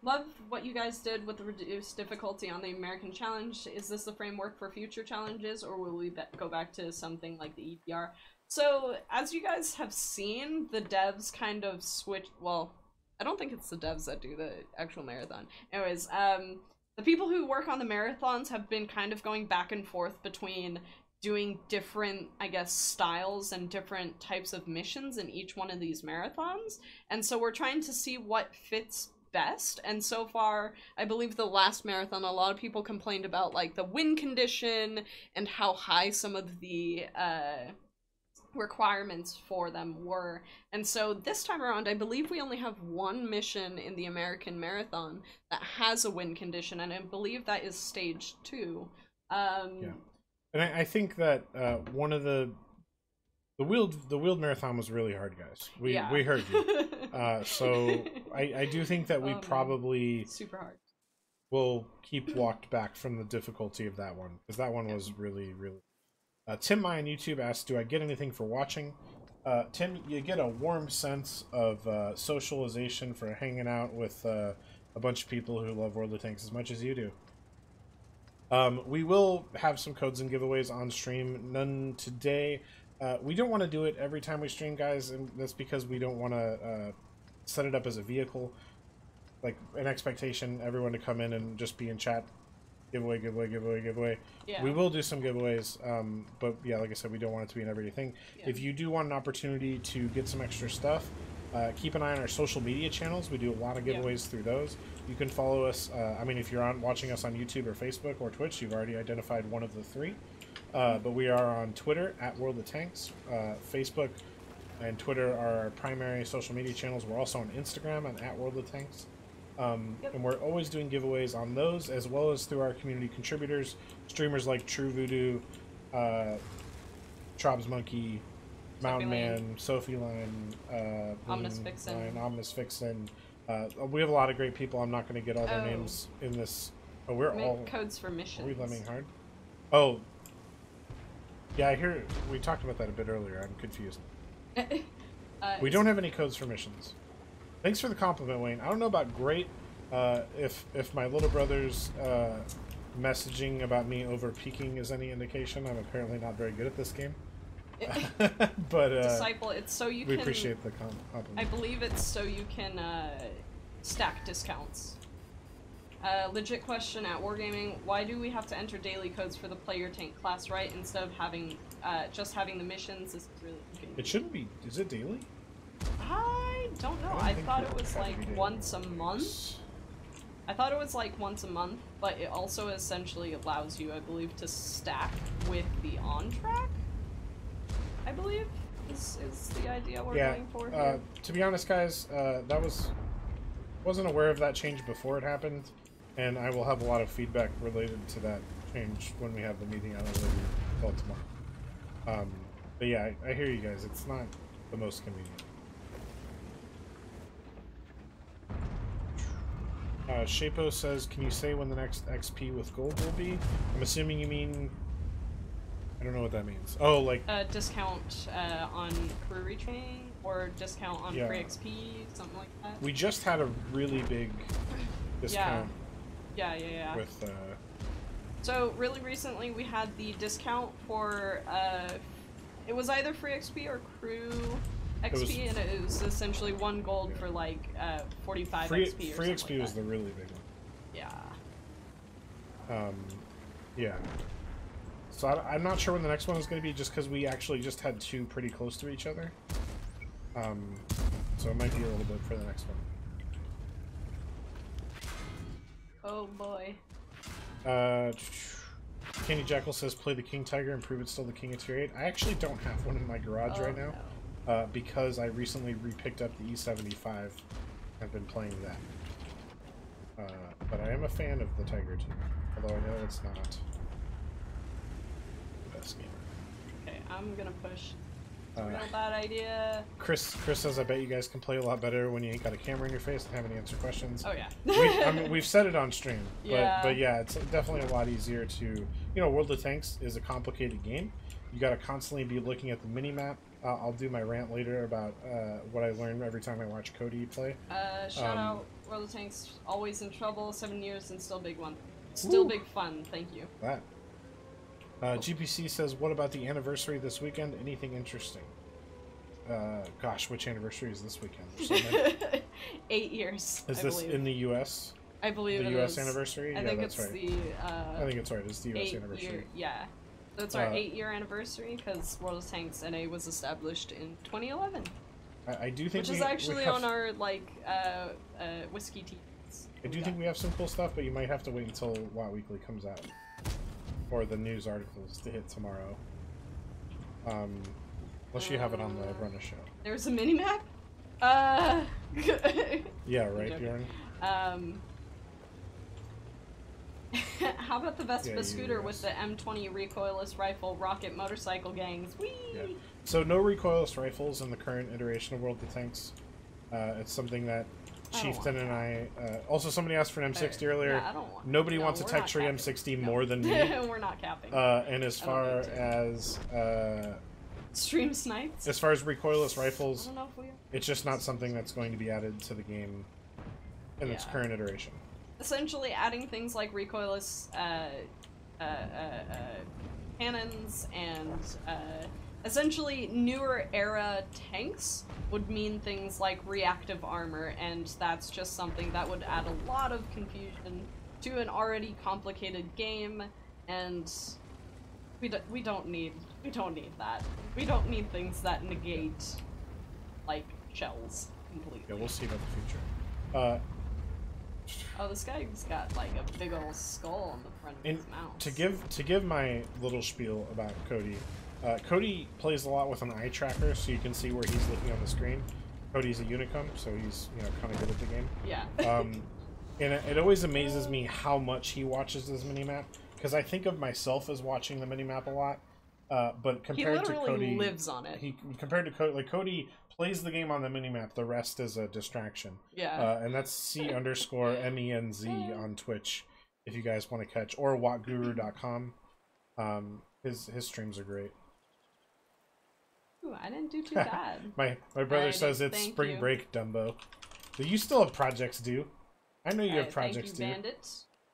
Love what you guys did with the reduced difficulty on the American Challenge. Is this the framework for future challenges, or will we go back to something like the EPR? So, as you guys have seen, the devs kind of switched... Well, I don't think it's the devs that do the actual marathon. Anyways, the people who work on the marathons have been kind of going back and forth between doing different, I guess, styles and different types of missions in each one of these marathons. And so we're trying to see what fits best, and so far I believe the last marathon a lot of people complained about like the wind condition and how high some of the requirements for them were, and so this time around I believe we only have one mission in the American Marathon that has a wind condition, and I believe that is stage 2. Yeah. And I think that one of the wheeled marathon was really hard, guys. We heard you. So I do think that we probably super hard will keep walked back from the difficulty of that one, because that one was really, really... Tim Mai on YouTube asks, do I get anything for watching? Tim, you get a warm sense of socialization for hanging out with a bunch of people who love World of Tanks as much as you do. We will have some codes and giveaways on stream. None today. We don't want to do it every time we stream, guys, and that's because we don't want to set it up as a vehicle, like an expectation everyone to come in and just be in chat, giveaway. Yeah. We will do some giveaways, but yeah, like I said, we don't want it to be an everyday thing. Yeah. If you do want an opportunity to get some extra stuff, keep an eye on our social media channels. We do a lot of giveaways through those. You can follow us. I mean, if you're watching us on YouTube or Facebook or Twitch, you've already identified one of the 3. But we are on Twitter at World of Tanks. Facebook and Twitter are our primary social media channels. We're also on Instagram at World of Tanks. And we're always doing giveaways on those, as well as through our community contributors, streamers like True Voodoo, Trobs Monkey, Mountain Man, Sophie Line, Omnis Vixen. We have a lot of great people. I'm not going to get all their names in this. Oh, we're all codes for missions. Are we lemming hard? Oh. Yeah, I hear we talked about that a bit earlier. I'm confused. We don't have any codes for missions. Thanks for the compliment, Wayne. I don't know about great. If my little brother's messaging about me over peaking is any indication, I'm apparently not very good at this game. But Disciple, it's so you we can... appreciate the compliment. I believe it's so you can stack discounts. Legit question at Wargaming, why do we have to enter daily codes for the player tank class, right, instead of having just having the missions? This is really convenient. It shouldn't be. Is it daily? I don't know. I thought it was like once a month. I thought it was like once a month, but it also essentially allows you, I believe, to stack with the on-track, I believe, is the idea we're going for here. To be honest, guys, wasn't aware of that change before it happened, and I will have a lot of feedback related to that change when we have the meeting on it till tomorrow. But yeah, I hear you guys. It's not the most convenient. Shapo says, can you say when the next XP with gold will be? I'm assuming you mean... I don't know what that means. Oh, like... discount on crew retraining, or discount on free XP, something like that. We just had a really big discount. Yeah. With, So, really recently we had the discount for, it was either free XP or crew XP, and it was essentially 1 gold for like 45 XP or something. Free XP like was the really big one. Yeah. Yeah. So I'm not sure when the next one is going to be, just because we actually just had 2 pretty close to each other. So it might be a little bit for the next one. Oh boy. Candy Jackal says, play the King Tiger and prove it's still the King of Tier 8. I actually don't have one in my garage right now. No. Because I recently repicked up the E75. I've been playing that. But I am a fan of the Tiger too, although I know it's not the best game. Okay, I'm gonna push. It's a real bad idea. Chris says, I bet you guys can play a lot better when you ain't got a camera in your face and having to answer questions. Oh yeah. I mean, we've said it on stream, but yeah, it's definitely a lot easier to, you know, World of Tanks is a complicated game. You got to constantly be looking at the mini-map. I'll do my rant later about what I learn every time I watch Cody play. Shout out World of Tanks, always in trouble, 7 years and still big one. Still big fun, thank you. That. GPC says, what about the anniversary this weekend? Anything interesting? Gosh, which anniversary is this weekend? So 8 years, Is this in the U.S.? I believe the U.S. anniversary? I think it's right. I think it's right. It's the U.S. anniversary. Yeah. So it's our 8-year anniversary, because World of Tanks NA was established in 2011. I do think which is actually on our, like, whiskey teas. I do think we have some cool stuff, but you might have to wait until WoW Weekly comes out. Or the news articles to hit tomorrow. Unless you have it on the Runner Show. There's a mini-map? Yeah, right, Bjorn? How about the Vespa scooter with the M20 recoilless rifle rocket motorcycle gangs? Whee! Yeah. So no recoilless rifles in the current iteration of World of Tanks. It's something that Chieftain and I... also, somebody asked for an M60 earlier. Yeah, I don't want... Nobody wants a Tech Tree M60 more than me. We're not capping. And as far as... Stream snipes? As far as recoilless rifles, I don't know if we are. It's just not something that's going to be added to the game in its current iteration. Essentially, adding things like recoilless cannons and essentially newer era tanks would mean things like reactive armor, and that's just something that would add a lot of confusion to an already complicated game, and we don't need that. We don't need things that negate like shells completely. Yeah, we'll see about the future. Oh, this guy's got like a big old skull on the front of his mouth. To give my little spiel about Cody, Cody plays a lot with an eye tracker, so you can see where he's looking on the screen. Cody's a Unicum, so he's kind of good at the game. Yeah. And it always amazes me how much he watches this minimap, because I think of myself as watching the minimap a lot. But compared to Cody, he lives on it. Compared to Cody, like Cody plays the game on the minimap, the rest is a distraction. Yeah. And that's C_MENZ on Twitch, if you guys want to catch, or WattGuru.com. His streams are great. Ooh, I didn't do too bad. my brother says it's spring break, Dumbo. Do you still have projects due? I know you have projects due. Thank you, Bandit.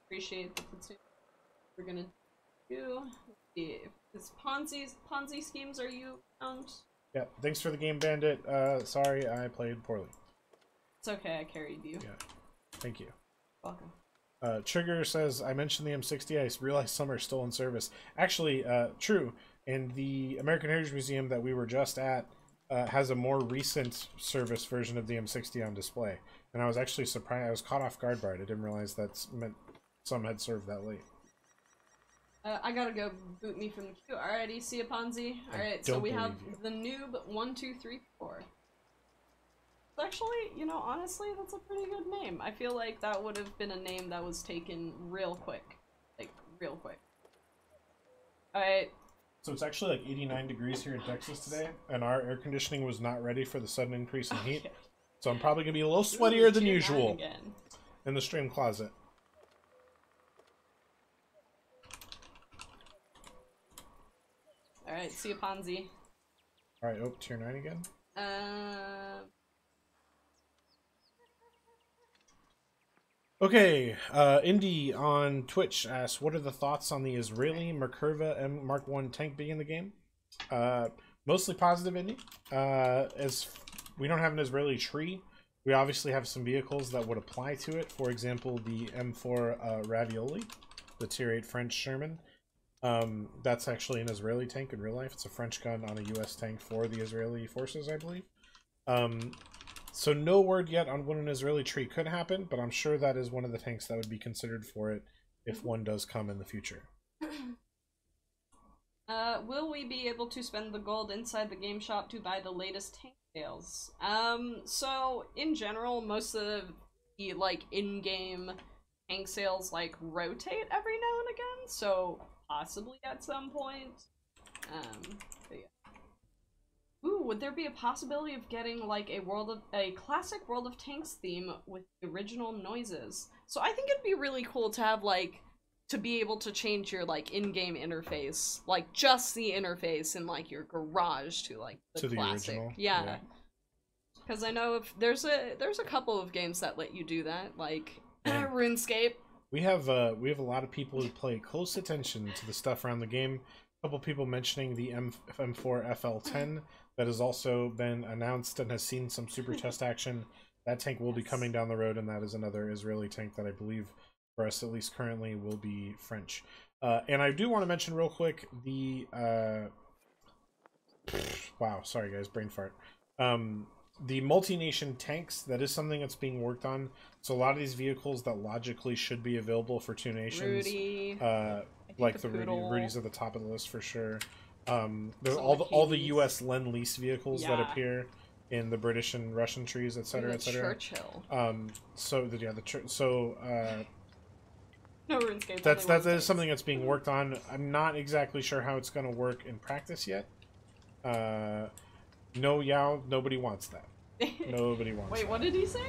Appreciate the platoon. we're gonna do. Is Ponzi schemes, are you around? Yeah, thanks for the game, Bandit. Sorry, I played poorly. It's okay, I carried you. Yeah, thank you. Welcome. Trigger says, I mentioned the M60, I realized some are still in service. Actually, true. And the American Heritage Museum that we were just at has a more recent service version of the M60 on display. And I was actually surprised. I was caught off guard by it. I didn't realize that meant some had served that late. I gotta go boot me from the queue. Alrighty, see ya, Ponzi. Alright, so we have the noob 1234. Actually, you know, honestly, that's a pretty good name. I feel like that would have been a name that was taken real quick. Like, real quick. Alright. So it's actually like 89 degrees here in Texas today, and our air conditioning was not ready for the sudden increase in heat. So I'm probably going to be a little sweatier than usual in the stream closet. Alright, see ya, Ponzi. Alright, oh, tier 9 again? Okay, Indy on Twitch asks, what are the thoughts on the Israeli Merkava M Mark I tank being in the game? Mostly positive, Indy. As we don't have an Israeli tree, we obviously have some vehicles that would apply to it. For example, the M4 Ravioli, the tier 8 French Sherman. That's actually an Israeli tank in real life. It's a French gun on a US tank for the Israeli forces, I believe. So no word yet on when an Israeli tree could happen, but I'm sure that is one of the tanks that would be considered for it if one does come in the future. Will we be able to spend the gold inside the game shop to buy the latest tank sales? So in general, most of the like in-game tank sales like rotate every now and again, so possibly at some point. But yeah. Ooh, would there be a possibility of getting like a classic World of Tanks theme with the original noises? So I think it'd be really cool to have like to be able to change your like in-game interface, like just the interface in like your garage to like the classic. Original. Yeah. Because I know if there's a couple of games that let you do that, like RuneScape. We have a lot of people who play close attention to the stuff around the game. A couple people mentioning the M4 FL10 that has also been announced and has seen some super chest action. That tank will be coming down the road, and that is another Israeli tank that I believe, for us at least currently, will be French. And I do want to mention real quick the wow, sorry guys, brain fart. The multi-nation tanks, that is something that's being worked on. So a lot of these vehicles that logically should be available for two nations, Rudy, like the Rudy's at the top of the list for sure. There's all the U.S. Lend-Lease vehicles that appear in the British and Russian trees, etc., etc. Churchill. No RuneScape. That is something that's being worked on. I'm not exactly sure how it's going to work in practice yet. No, Yao, nobody wants that. Nobody wants. Wait, that. what did he say?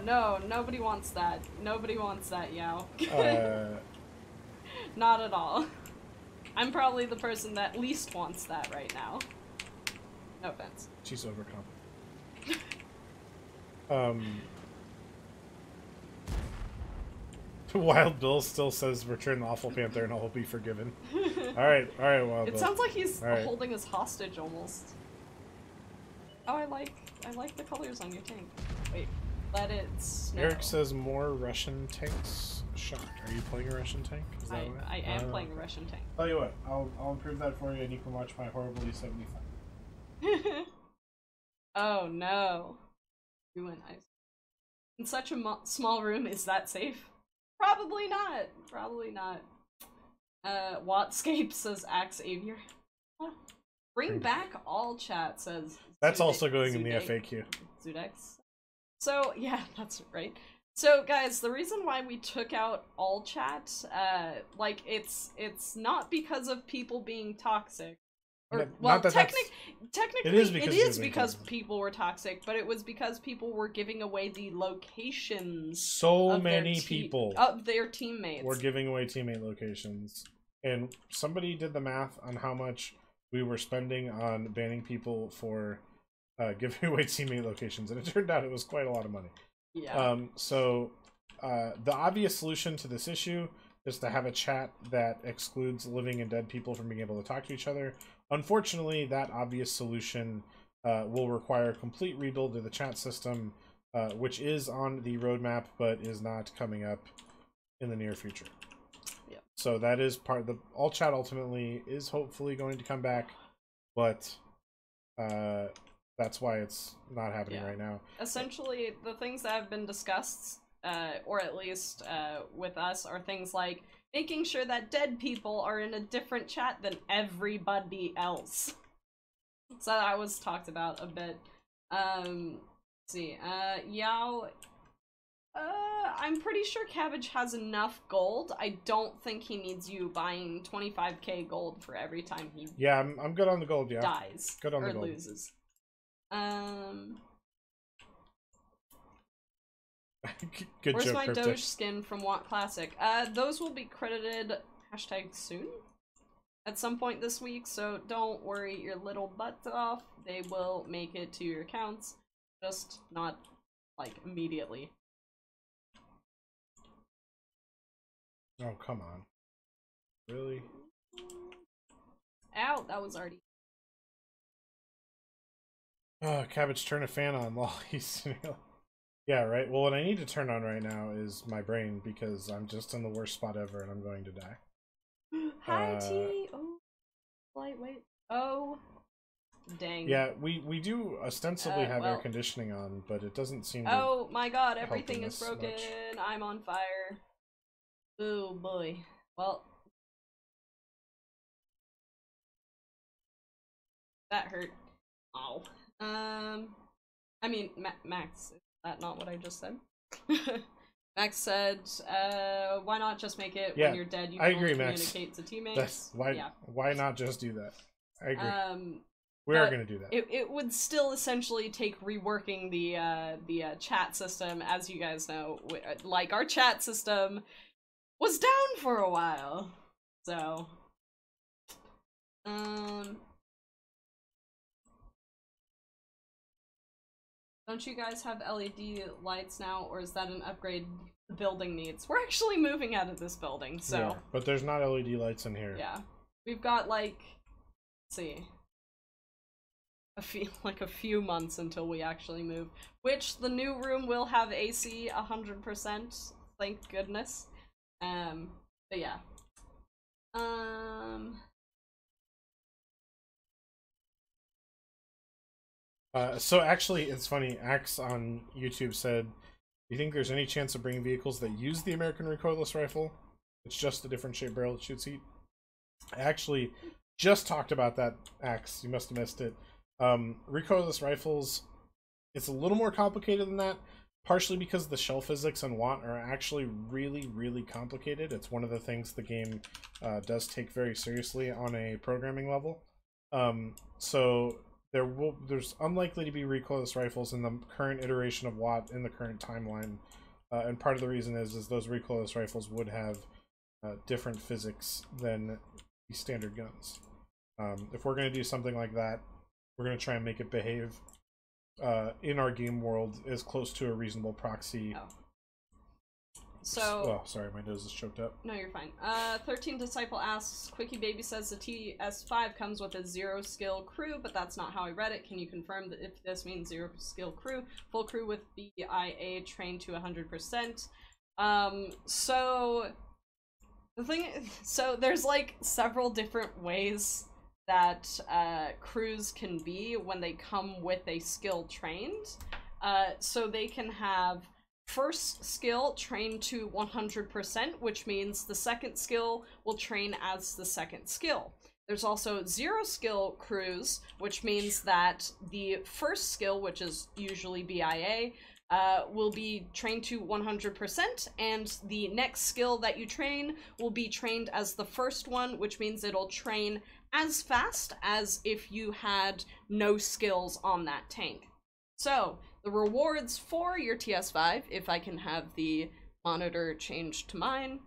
No, nobody wants that. Nobody wants that, Yao. Not at all. I'm probably the person that least wants that right now. No offense. She's overcome. Wild Bill still says return the Awful Panther and all will be forgiven. Alright, Wild Bill. It sounds like he's holding us hostage almost. Oh, I like the colors on your tank. Wait, let it snow. Eric says more Russian tanks. Shocked. Are you playing a Russian tank? Is that what? I am playing a Russian tank. Tell you what, I'll improve that for you, and you can watch my horrible E75. Oh no. We went ice. In such a small room, is that safe? Probably not. Probably not. Wattscape says Axe Aviar. Bring back all chat says. That's also going in the FAQ. Zudex. So yeah, that's right. So guys, the reason why we took out all chat, like it's not because of people being toxic. Or, well, technically, it is because people were toxic, but it was because people were giving away the locations. So many people of their teammates were giving away teammate locations, and somebody did the math on how much we were spending on banning people for giving away teammate locations, and it turned out it was quite a lot of money. Yeah. So the obvious solution to this issue is to have a chat that excludes living and dead people from being able to talk to each other. Unfortunately, that obvious solution will require a complete rebuild of the chat system, which is on the roadmap, but is not coming up in the near future. Yep. So that is part of the all chat ultimately is hopefully going to come back, but that's why it's not happening right now. Essentially, the things that have been discussed, or at least with us, are things like making sure that dead people are in a different chat than everybody else. So that was talked about a bit. Let's see, Yao, I'm pretty sure Cabbage has enough gold. I don't think he needs you buying 25k gold for every time he I'm good on the gold, dies good on or the gold. loses. Good Where's joke, my Cryptic. Doge skin from Want Classic? Those will be credited #soon at some point this week, so don't worry your little butts off. They will make it to your accounts, just not like immediately. Oh, come on. Really? Ow, that was already. Oh, Cabbage, turn a fan on while he's... Yeah, right? Well, what I need to turn on right now is my brain, because I'm just in the worst spot ever and I'm going to die. Hi, T! Oh, lightweight. Oh, dang. Yeah, we do ostensibly have air conditioning on, but it doesn't seem to... Oh my god, everything is broken! Much. I'm on fire. Oh boy. Well... That hurt. Ow. I mean, Max, is that not what I just said? Max said, why not just make it when you're dead, you can only communicate to teammates? Why not just do that? I agree. We are going to do that. It would still essentially take reworking the chat system, as you guys know. Like, our chat system was down for a while. So, don't you guys have LED lights now, or is that an upgrade the building needs? We're actually moving out of this building, so... Yeah, but there's not LED lights in here. Yeah. We've got, like... Let's see... a few months until we actually move. Which, the new room will have AC 100%, thank goodness. But yeah. So actually, it's funny, Axe on YouTube said, do you think there's any chance of bringing vehicles that use the American recoilless rifle? It's just a different shaped barrel that shoots heat. I actually just talked about that, Axe. You must have missed it. Recoilless rifles, it's a little more complicated than that, partially because the shell physics and WAT are actually really, really complicated. It's one of the things the game does take very seriously on a programming level. So... There's unlikely to be recoilless rifles in the current iteration of WAT in the current timeline, and part of the reason is those recoilless rifles would have different physics than the standard guns. If we're going to do something like that, we're going to try and make it behave in our game world as close to a reasonable proxy. Oh. So, oh, sorry, my nose is choked up. No, you're fine. 13 Disciple asks, Quickie Baby says the TS5 comes with a 0 skill crew, but that's not how I read it. Can you confirm that if this means 0 skill crew? Full crew with BIA trained to 100%. So the thing is, so there's like several different ways that crews can be when they come with a skill trained. So they can have first skill trained to 100%, which means the second skill will train as the second skill. There's also 0 skill crews, which means that the first skill, which is usually BIA, will be trained to 100%, and the next skill that you train will be trained as the first one, which means it'll train as fast as if you had no skills on that tank. So, the rewards for your TS5, if I can have the monitor changed to mine,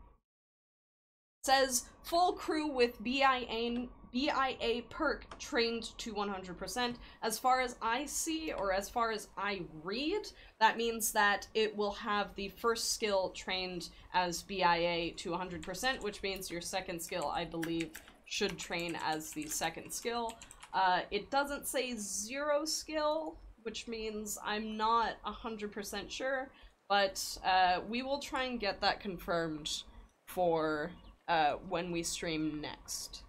says full crew with BIA BIA perk trained to 100%. As far as I see, or as far as I read, that means that it will have the first skill trained as BIA to 100%, which means your second skill, I believe, should train as the second skill. It doesn't say 0 skill, which means I'm not 100% sure, but we will try and get that confirmed for when we stream next.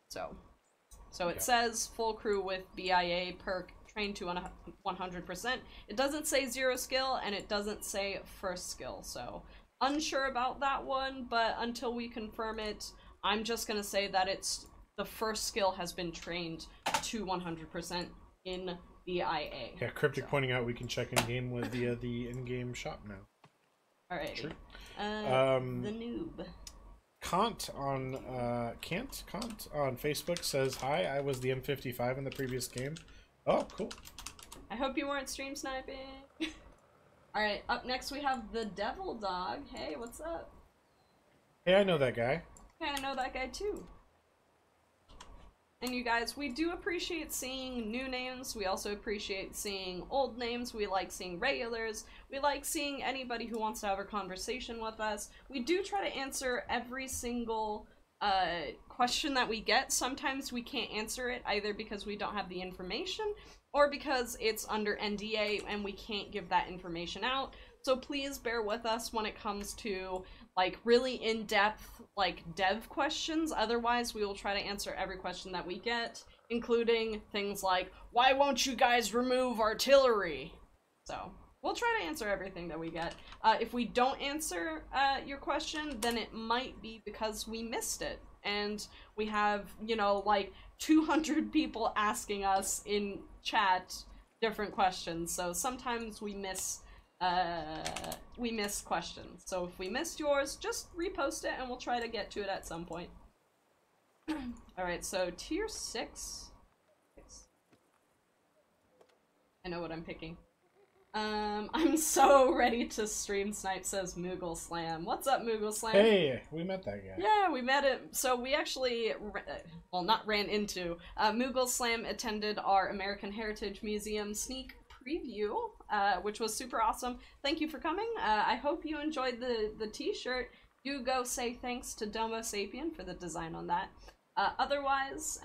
So it says full crew with BIA perk trained to 100%. It doesn't say 0 skill, and it doesn't say first skill, so unsure about that one, but until we confirm it, I'm just gonna say that it's the first skill has been trained to 100% in BIA. Yeah, Cryptic pointing out we can check in-game with via the in-game shop now. Alrighty. Sure. The noob. Kant on Facebook says, "Hi, I was the M55 in the previous game." Oh, cool. I hope you weren't stream sniping. Alright, up next we have the Devil Dog. Hey, what's up? Hey, I know that guy. Hey, I know that guy too. And you guys, we do appreciate seeing new names. We also appreciate seeing old names. We like seeing regulars. We like seeing anybody who wants to have a conversation with us. We do try to answer every single question that we get. Sometimes we can't answer it either because we don't have the information or because it's under NDA and we can't give that information out. So please bear with us when it comes to like really in-depth like dev questions. Otherwise, we will try to answer every question that we get, including things like, why won't you guys remove artillery? So we'll try to answer everything that we get. If we don't answer your question, then it might be because we missed it. And we have, you know, like 200 people asking us in chat different questions. So sometimes we miss questions. So if we missed yours, just repost it and we'll try to get to it at some point. Alright, so tier 6. I know what I'm picking. I'm so ready to stream snipe, says Moogle Slam. What's up, Moogle Slam? Hey, we met that guy. Yeah, we met him. So we actually, well, not ran into. Moogle Slam attended our American Heritage Museum sneak preview, which was super awesome. Thank you for coming. I hope you enjoyed the t-shirt. Do go say thanks to Domo Sapien for the design on that. Otherwise,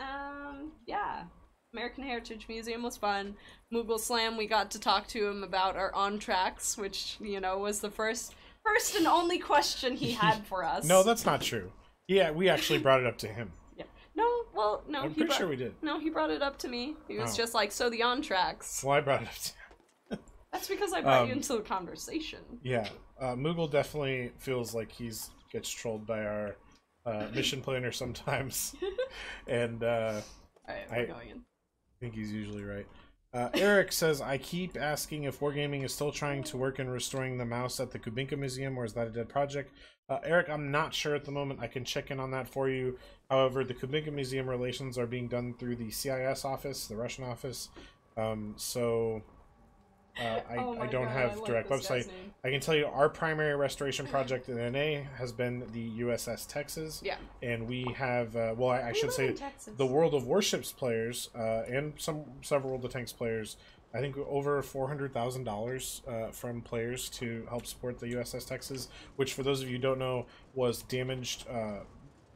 yeah. American Heritage Museum was fun. Moogle Slam, we got to talk to him about our on tracks, which, you know, was the first and only question he had for us. No, that's not true. Yeah, we actually brought it up to him. Yeah. No, well, no. I'm pretty sure we did. No, he brought it up to me. He was just like, so the on tracks. Well, I brought it up to him. That's because I brought you into the conversation. Yeah, Moogle definitely feels like gets trolled by our mission planner sometimes. And Alright, we're going in. I think he's usually right. Eric says, I keep asking if Wargaming is still trying to work in restoring the mouse at the Kubinka Museum, or is that a dead project? Eric, I'm not sure at the moment. I can check in on that for you. However, the Kubinka Museum relations are being done through the CIS office, the Russian office. I don't have direct website. I can tell you our primary restoration project in NA has been the USS Texas. Yeah. And we have, well, I should say the World of Warships players and several of the Tanks players, I think over $400,000 from players to help support the USS Texas, which for those of you who don't know was damaged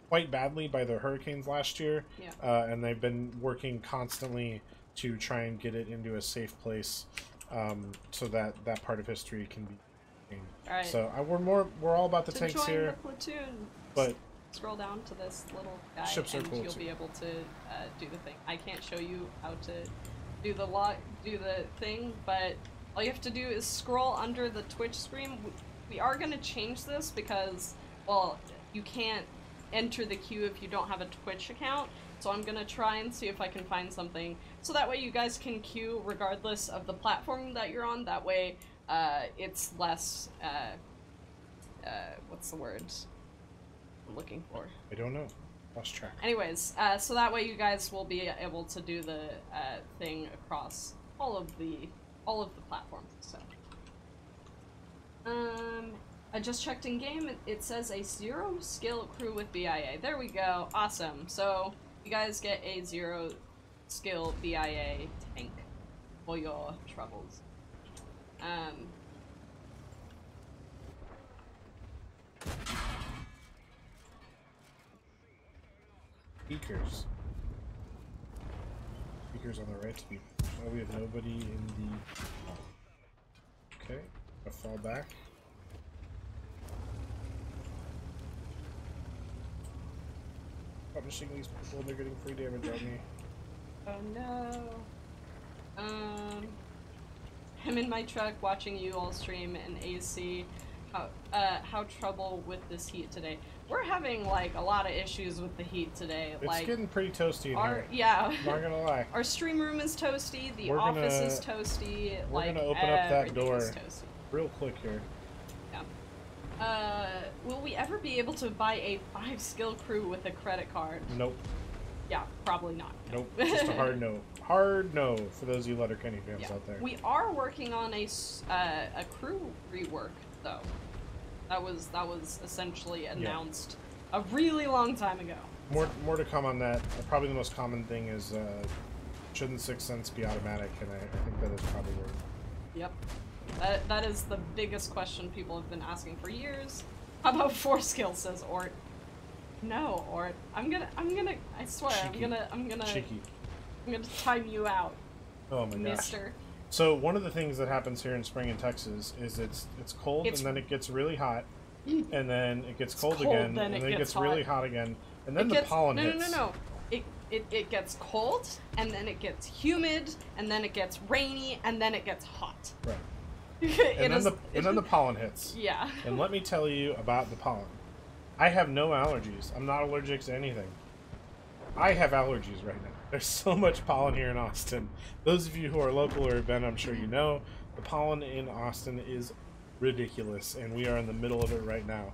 quite badly by the hurricanes last year. Yeah. And they've been working constantly to try and get it into a safe place. So that part of history can be gained. Right. So we're all about the tanks here. The platoon, but scroll down to this little guy, ships are and cool you'll too. be able to do the thing. I can't show you how to do the thing, but all you have to do is scroll under the Twitch screen. We are gonna change this because, well, you can't enter the queue if you don't have a Twitch account. So I'm gonna try and see if I can find something so that way you guys can queue regardless of the platform that you're on. That way it's less, what's the word I'm looking for? I don't know. Lost track. Anyways, so that way you guys will be able to do the thing across all of the platforms. So, I just checked in game. It says a 0 skill crew with BIA. There we go. Awesome. So You guys get a 0 skill BIA tank for your troubles. Speakers. Speakers on the right speed. Oh, we have nobody in the... Okay, I'll fall back. Punishing these people, they're getting free damage on me. Oh no. I'm in my truck watching you all stream and AC. How trouble with this heat today? We're having like a lot of issues with the heat today. It's like getting pretty toasty in here. Yeah. Not gonna lie. Our stream room is toasty. The office is toasty. We're like, gonna open up that door is toasty. real quick here. Yeah. Will we ever be able to buy a 5 skill crew with a credit card? Nope. Yeah, probably not. Nope. Just a hard no. Hard no for those of you Letterkenny fans out there. We are working on a crew rework though. That was essentially announced a really long time ago. More to come on that. Probably the most common thing is shouldn't 6 cents be automatic, and I think that is probably where. Yep. That is the biggest question people have been asking for years. How about 4 skills, says Ort. No, Ort. I swear, Cheeky. I'm gonna Cheeky. time you out. Oh my gosh. Mister. So one of the things that happens here in spring in Texas is it's cold and then it gets really hot, and then it gets cold again, and then it gets really hot again, and then the pollen hits. No. It gets cold, and then it gets humid, and then it gets rainy, and then it gets hot. Right. And then the pollen hits. Yeah. And let me tell you about the pollen. I have no allergies. I'm not allergic to anything. I have allergies right now. There's so much pollen here in Austin. Those of you who are local or have been, I'm sure you know, the pollen in Austin is ridiculous, and we are in the middle of it right now.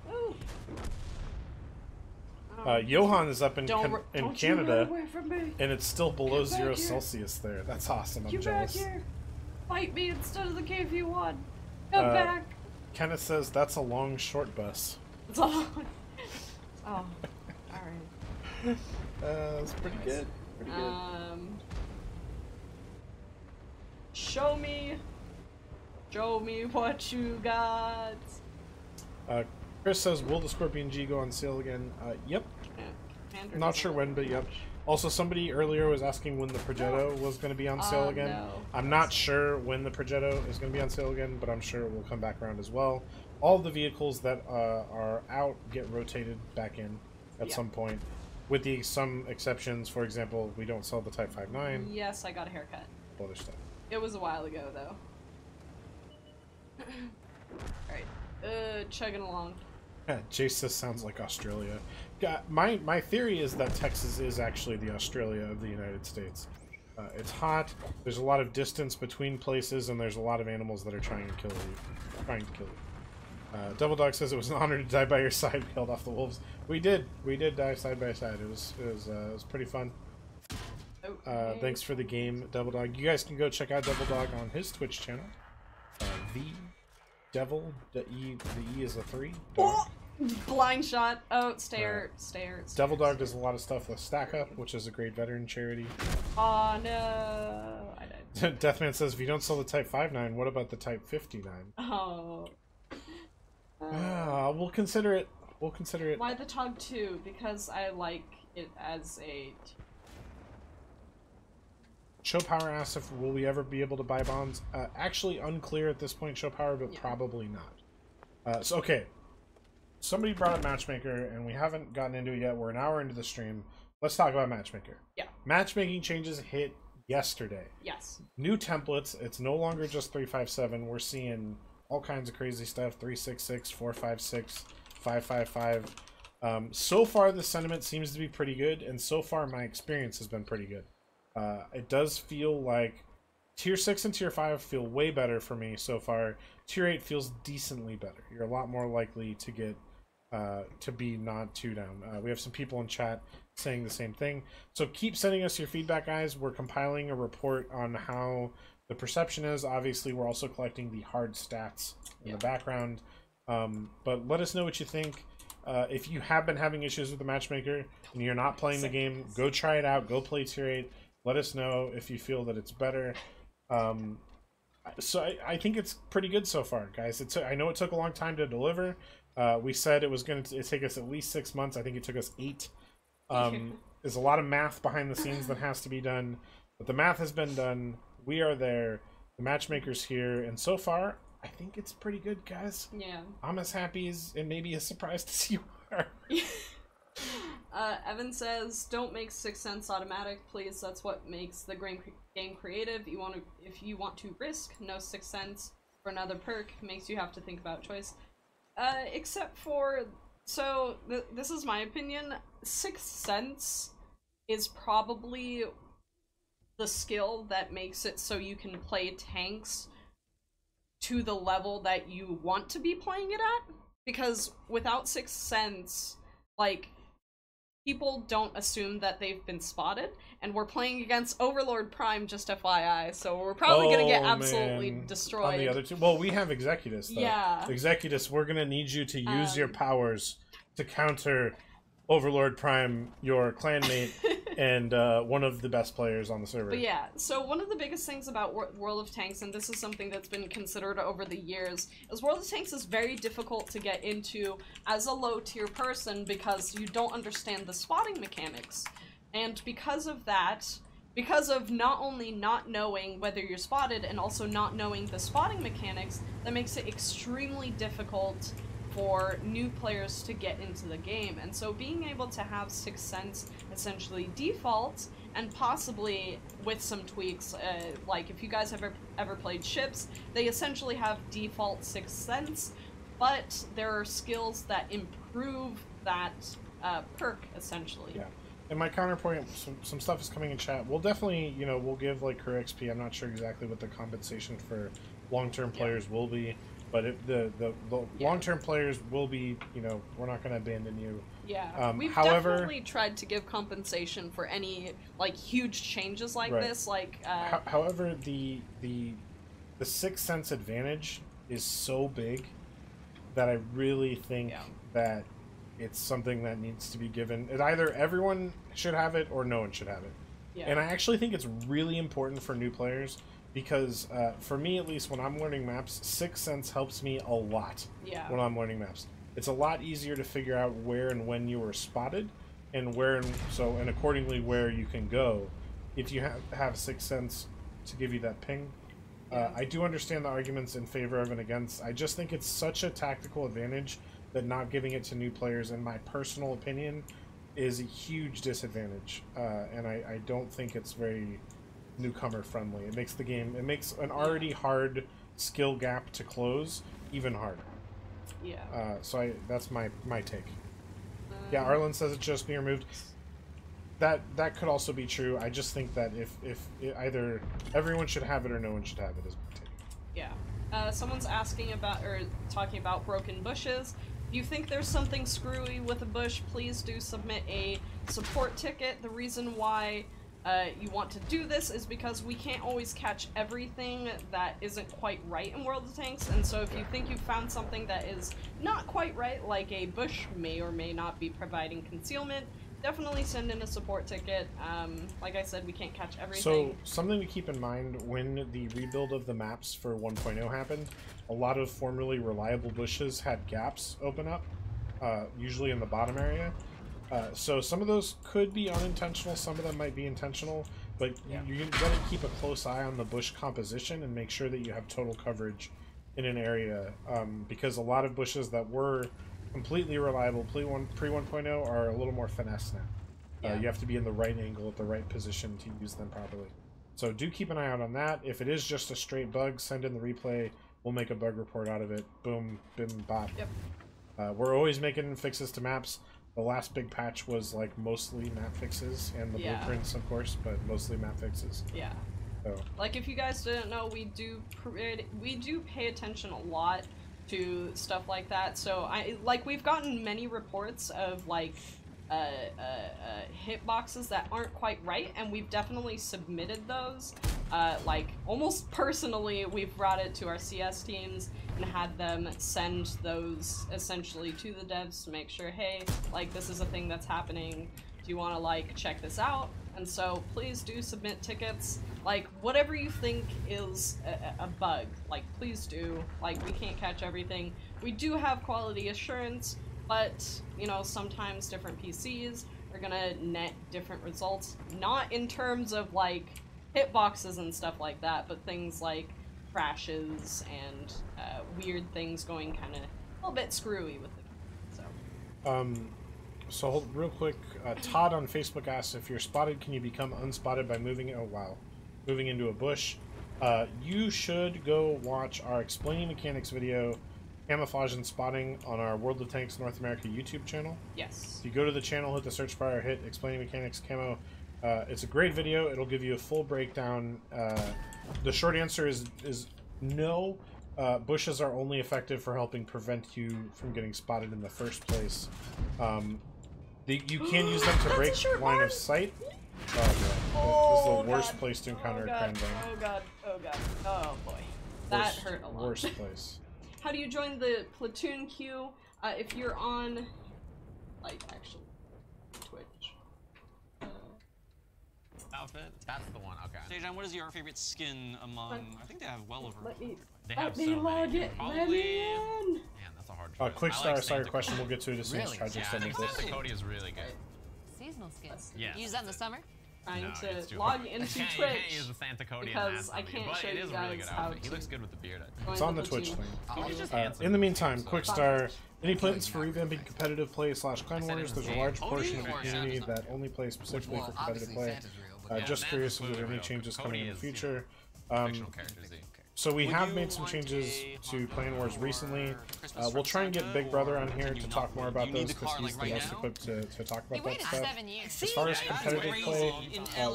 Johan is up in Canada, and it's still below 0 Celsius there. That's awesome. I'm jealous. Back here. Fight me instead of the KV1. Come back. Kenneth says that's a long short bus. It's a long... Oh, alright. That's pretty good. Pretty good. Show me what you got. Chris says, will the Scorpion G go on sale again? Yep. Not sure when, but yep. Also, somebody earlier was asking when the Progetto was going to be on sale again. No. I'm not sure when the Progetto is going to be on sale again, but I'm sure it will come back around as well. All the vehicles that are out get rotated back in at some point, with some exceptions. For example, we don't sell the Type 5.9. Yes, I got a haircut. Other stuff. It was a while ago, though. Alright, chugging along. Jace says sounds like Australia. My theory is that Texas is actually the Australia of the United States. It's hot, there's a lot of distance between places, and there's a lot of animals that are trying to kill you. Double Dog says it was an honor to die by your side. We held off the wolves. We did die side by side. It was pretty fun. Okay. Thanks for the game, Double Dog. You guys can go check out Double Dog on his Twitch channel. The Devil. The E is a 3. Oh! Blind shot. Oh, stare. Devil Dog does a lot of stuff with Stack Up, which is a great veteran charity. Oh no, I died. Deathman says, if you don't sell the Type 5.9, what about the Type 59? Oh. We'll consider it. We'll consider it. Why the Tog 2? Because I like it as a... Show Power asks if will we ever be able to buy bonds. Actually unclear at this point, Show Power, but probably not. So okay. Somebody brought up Matchmaker, and we haven't gotten into it yet. We're an hour into the stream. Let's talk about Matchmaker. Yeah. Matchmaking changes hit yesterday. Yes. New templates. It's no longer just 357. We're seeing all kinds of crazy stuff. 366, 456, 555. So far, the sentiment seems to be pretty good, and so far, my experience has been pretty good. It does feel like Tier 6 and Tier 5 feel way better for me so far. Tier 8 feels decently better. You're a lot more likely to get to be not too down. We have some people in chat saying the same thing. So keep sending us your feedback, guys. We're compiling a report on how the perception is. Obviously, we're also collecting the hard stats in the background. But let us know what you think. If you have been having issues with the matchmaker and you're not playing the game, go try it out. Go play tier 8. Let us know if you feel that it's better. So I think it's pretty good so far, guys. I know it took a long time to deliver. We said it was going to take us at least 6 months. I think it took us 8. There's a lot of math behind the scenes that has to be done, but the math has been done. We are there. The matchmaker's here, and so far, I think it's pretty good, guys. Yeah. I'm as happy as and maybe as surprised as you are. Evan says, "Don't make 6th Sense automatic, please. That's what makes the game creative. If you want to risk no 6th Sense for another perk, makes you have to think about choice. Except for, so this is my opinion. 6th Sense is probably the skill that makes it so you can play tanks to the level that you want to be playing it at. Because without 6th Sense, like, people don't assume that they've been spotted, and we're playing against Overlord Prime, just FYI, so we're probably gonna get absolutely destroyed. On the other two, well, we have Executus, though. Yeah. Executus, we're gonna need you to use your powers to counter Overlord Prime, your clanmate, and one of the best players on the server. But yeah, so one of the biggest things about World of Tanks, and this is something that's been considered over the years, is World of Tanks is very difficult to get into as a low-tier person because you don't understand the spotting mechanics. And because of that, because of not only not knowing whether you're spotted and also not knowing the spotting mechanics, that makes it extremely difficult for new players to get into the game. And so being able to have 6th Sense essentially default, and possibly with some tweaks, like if you guys have ever played ships, they essentially have default 6th Sense, but there are skills that improve that perk, essentially. Yeah. And my counterpoint, some stuff is coming in chat. We'll definitely, we'll give like career XP. I'm not sure exactly what the compensation for long-term players will be. But the long-term players will be, we're not going to abandon you. Yeah, we've definitely tried to give compensation for any, like, huge changes like this. Like, however, the 6th Sense advantage is so big that I really think that it's something that needs to be given. Either everyone should have it or no one should have it. Yeah. And I actually think it's really important for new players. Because for me, at least, when I'm learning maps, 6th Sense helps me a lot when I'm learning maps. It's a lot easier to figure out where and when you were spotted, and and accordingly where you can go if you have 6th Sense to give you that ping. I do understand the arguments in favor of and against. I just think it's such a tactical advantage that not giving it to new players, in my personal opinion, is a huge disadvantage. And I don't think it's very newcomer friendly. It makes an already hard skill gap to close even harder. Yeah. So that's my take. Yeah, Arlen says it just be removed. That could also be true. I just think that if either everyone should have it or no one should have it is my take. Yeah. Someone's asking about, or talking about broken bushes. If you think there's something screwy with a bush, please do submit a support ticket. The reason why you want to do this is because we can't always catch everything that isn't quite right in World of Tanks, and so if you think you've found something that is not quite right, like a bush may or may not be providing concealment, definitely send in a support ticket. Like I said, we can't catch everything. So, something to keep in mind, when the rebuild of the maps for 1.0 happened, a lot of formerly reliable bushes had gaps open up, usually in the bottom area. So some of those could be unintentional, some of them might be intentional, but you gotta keep a close eye on the bush composition and make sure that you have total coverage in an area, because a lot of bushes that were completely reliable pre-1.0 are a little more finesse now. You have to be in the right angle at the right position to use them properly. So do keep an eye out on that. If it is just a straight bug, send in the replay. We'll make a bug report out of it. Boom, bim, bop. Yep. We're always making fixes to maps. The last big patch was like mostly map fixes and the blueprints, of course, but mostly map fixes. Yeah. So. Like, if you guys didn't know, we do pay attention a lot to stuff like that. So we've gotten many reports of like hitboxes that aren't quite right, and we've definitely submitted those. Like, almost personally, we've brought it to our CS teams and had them send those essentially to the devs to make sure, hey, like, this is a thing that's happening. Do you want to, like, check this out? And so, please do submit tickets. Like, whatever you think is a bug, like, please do. Like, we can't catch everything. We do have quality assurance, but, you know, sometimes different PCs are gonna net different results. Not in terms of, like, hitboxes and stuff like that, but things like crashes and weird things going kind of a little bit screwy with the game, so. So hold real quick, Todd on Facebook asks, if you're spotted, can you become unspotted by moving into a bush? You should go watch our Explaining Mechanics video, Camouflage and Spotting, on our World of Tanks North America YouTube channel. Yes. If you go to the channel, hit the search bar, or hit Explaining Mechanics Camo, it's a great video. It'll give you a full breakdown. The short answer is no. Bushes are only effective for helping prevent you from getting spotted in the first place. You can use them to break line of sight. Oh god, this is the worst place to encounter a cranbang. Oh god, oh god, oh boy. That hurt a lot. Worst place. How do you join the platoon queue? If you're on, like, actually, Twitch. Outfit? That's the one, okay. Sejan, what is your favorite skin among, I think they have well over... Let me log it, let me in! Man, that's a hard choice. Quick star, sorry, question, we'll get to it as soon as Tragic I think sends this. Santa Cody is really good. Seasonal skins. Yeah. Use that in the summer? Trying to log into Twitch Use the Santa Cody because I can't show you guys how to. He looks good with the beard. It's on the Twitch thing. In the meantime, quick star, any plans for revamping competitive play / clan wars? There's a large portion of the community that only plays specifically for competitive play. Just curious if there are any changes coming in the future. So we have made some changes to Clan Wars recently. We'll try and get Big Brother on here to talk more about those because he's the most equipped to talk about that stuff. As far as competitive play,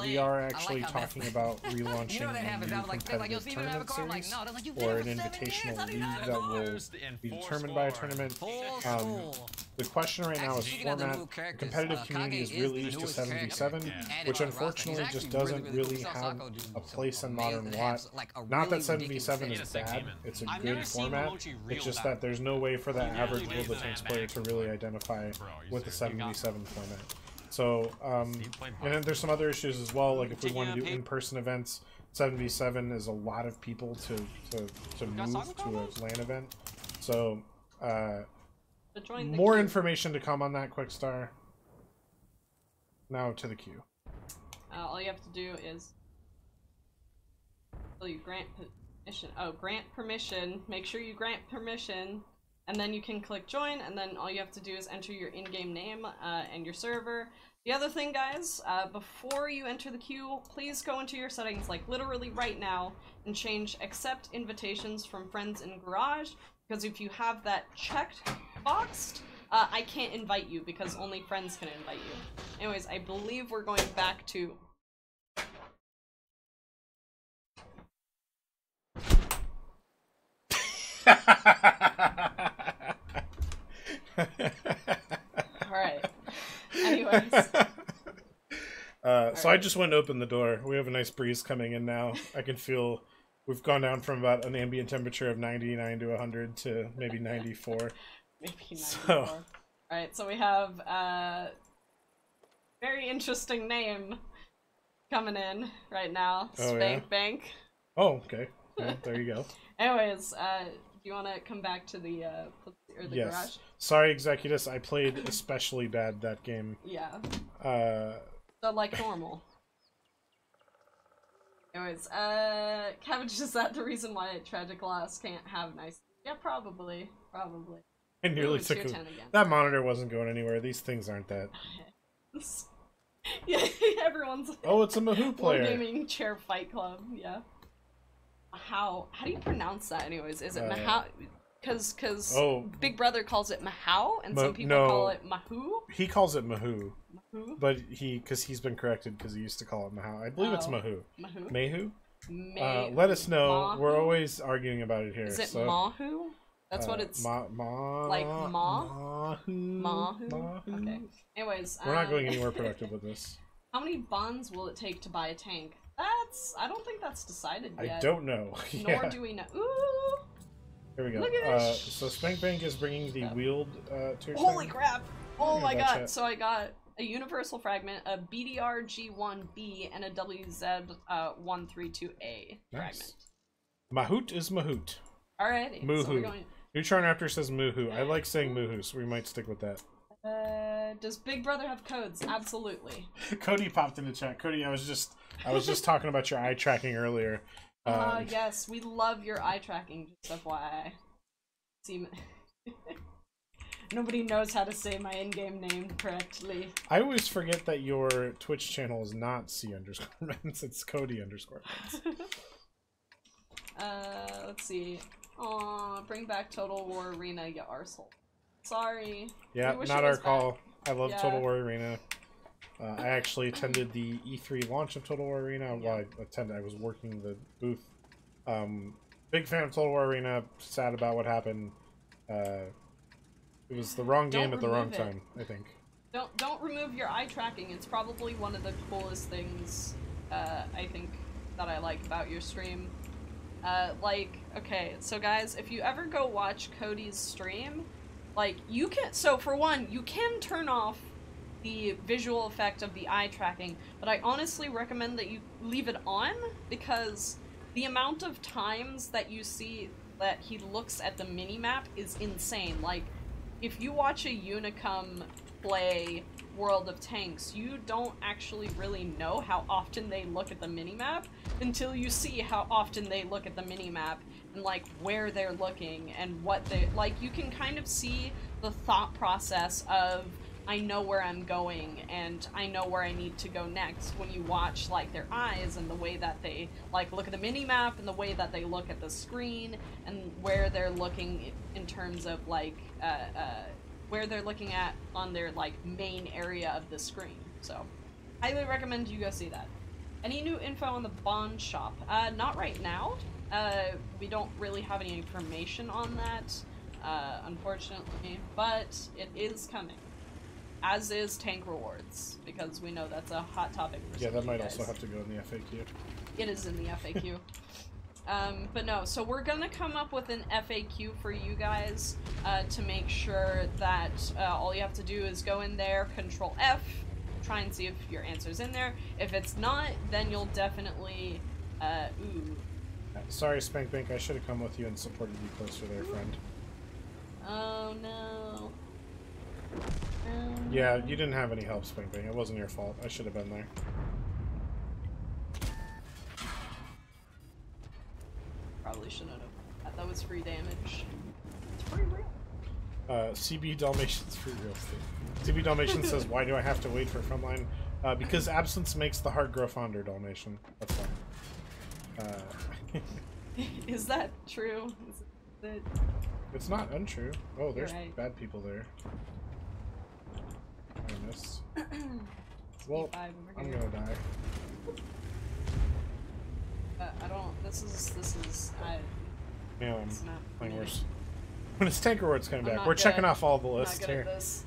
we are actually talking about relaunching a new competitive tournament series or an invitational league that will be determined by a tournament. The question right now is format. The competitive community is really used to 7v7, which unfortunately just doesn't really have a place in Modern WoT. Not that 7v7 is bad, it's a good format, it's just that there's no way for the average World of Tanks player to really identify with the 7v7 format. So, and then there's some other issues as well, like if we want to do in-person events, 7v7 is a lot of people to move to a LAN event. So, more information to come on that, Quickstar. Now to the queue. All you have to do is you grant permission. Oh, grant permission. Make sure you grant permission, and then you can click join, and then all you have to do is enter your in-game name and your server. The other thing, guys, before you enter the queue, please go into your settings, like literally right now, and change accept invitations from friends in garage, because if you have that checked boxed, I can't invite you because only friends can invite you. Anyways, I believe we're going back to... Alright. Anyways. So I just went to open the door. We have a nice breeze coming in now. I can feel we've gone down from about an ambient temperature of 99 to 100 to maybe 94. Maybe 94. Alright, so we have a very interesting name coming in right now. Spank Bank. Oh, okay. Yeah, there you go. Anyways, do you want to come back to the garage? Sorry, Executus, I played especially bad that game. Yeah. So like normal. Anyways, Cabbage, is that the reason why TragicLoss can't have nice... Yeah, probably. I nearly took that monitor wasn't going anywhere. These things aren't that. Yeah, everyone's... Oh, it's a Mahoo player. Gaming Chair Fight Club, yeah. How do you pronounce that anyways? Is it Mahou? Because Big Brother calls it Mahou, and some people call it Mahoo. He calls it Mahoo. Mahoo? But because he's been corrected because he used to call it Mahou. I believe it's Mahoo. Mahoo? Let us know. Mahu? We're always arguing about it here. Is it so. Mahoo? That's what it's like. Mahu. Okay. Anyways, we're not going anywhere productive with this. How many bonds will it take to buy a tank? I don't think that's decided yet. I don't know. Nor do we know. Ooh. Here we go. Look at this. So Spank Bank is bringing the wheeled tier. Holy crap! Oh my god! So I got a universal fragment, a BDR G1B, and a WZ132A fragment. Mahout is Mahout. Alrighty. Moohoo. So we're going... Neutron Raptor says Moohoo. I like saying Moohoo, so we might stick with that. Does Big Brother have codes? Absolutely. Cody popped in the chat. Cody, I was just talking about your eye tracking earlier. Yes, we love your eye tracking, just FYI. See, nobody knows how to say my in-game name correctly. I always forget that your Twitch channel is not C_Mens, it's Cody_Mens. Let's see. Aw, bring back Total War Arena, you arsehole. Sorry. Yeah, not our call. I love Total War Arena. I actually attended the E3 launch of Total War Arena. Well, I was working the booth. Big fan of Total War Arena. Sad about what happened. It was the wrong game at the wrong time, I think. Don't remove your eye tracking. It's probably one of the coolest things I think that I like about your stream. Okay, so guys, if you ever go watch Cody's stream, like, you can, so for one, you can turn off the visual effect of the eye tracking, but I honestly recommend that you leave it on, because the amount of times that you see that he looks at the minimap is insane. Like, if you watch a Unicum play World of Tanks, you don't actually really know how often they look at the minimap until you see how often they look at the minimap and, like, where they're looking and what they, like, you can kind of see the thought process of, I know where I'm going and I know where I need to go next when you watch, like, their eyes and the way that they, like, look at the minimap and the way that they look at the screen and where they're looking in terms of, like, where they're looking at on their, like, main area of the screen. So, highly recommend you go see that. Any new info on the Bond shop? Not right now. We don't really have any information on that, unfortunately, but it is coming. As is tank rewards, because we know that's a hot topic for some of you that might guys. also have to go in the FAQ. It is in the FAQ. But no, so we're gonna come up with an FAQ for you guys to make sure that all you have to do is go in there, Control F, try and see if your answer's in there. If it's not, then you'll definitely, Sorry, Spank Bank, I should have come with you and supported you closer there, friend. Oh no. Yeah, you didn't have any help, Spank Bank. It wasn't your fault. I should have been there. Probably shouldn't have. That was free damage. It's pretty real. CB Dalmatian's free real estate. CB Dalmatian says, why do I have to wait for frontline? Because absence makes the heart grow fonder, Dalmatian. That's why. Is that true? Is it... It's not untrue. Oh, there's right. Bad people there. I missed. Well, I'm gonna die. I don't. This is. Yeah, it's not playing worse. When it's Tank Rewards coming back, we're good. checking off all the lists I'm not good here. at this.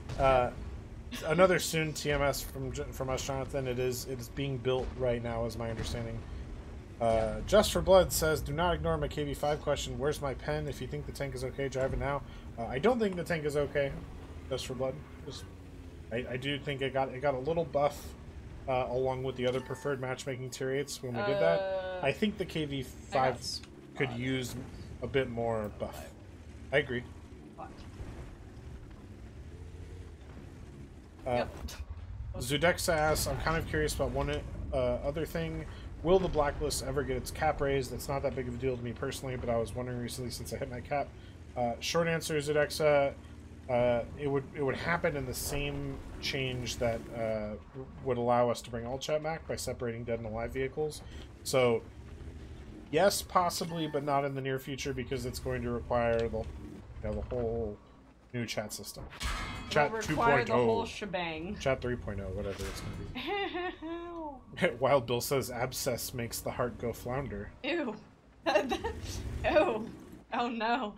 Another soon TMS from us, Jonathan. It is being built right now, is my understanding. Just for Blood says, do not ignore my KV5 question. Where's my pen? If you think the tank is okay, drive it now. I don't think the tank is okay. Just for Blood. I do think it got a little buff along with the other preferred matchmaking tier 8s when we did that. I think the KV5 could use a bit more buff. I agree. Zudexa asks, I'm kind of curious about one other thing. Will the blacklist ever get its cap raised? It's not that big of a deal to me personally, but I was wondering recently since I hit my cap. Short answer, Zudexa, it would happen in the same change that would allow us to bring all chat back by separating dead and alive vehicles. So, yes, possibly, but not in the near future because it's going to require the whole new chat system. Chat 2.0. The whole shebang. Chat 3.0, whatever it's going to be. Wild Bill says abscess makes the heart go flounder. Ew. Ew. Oh no.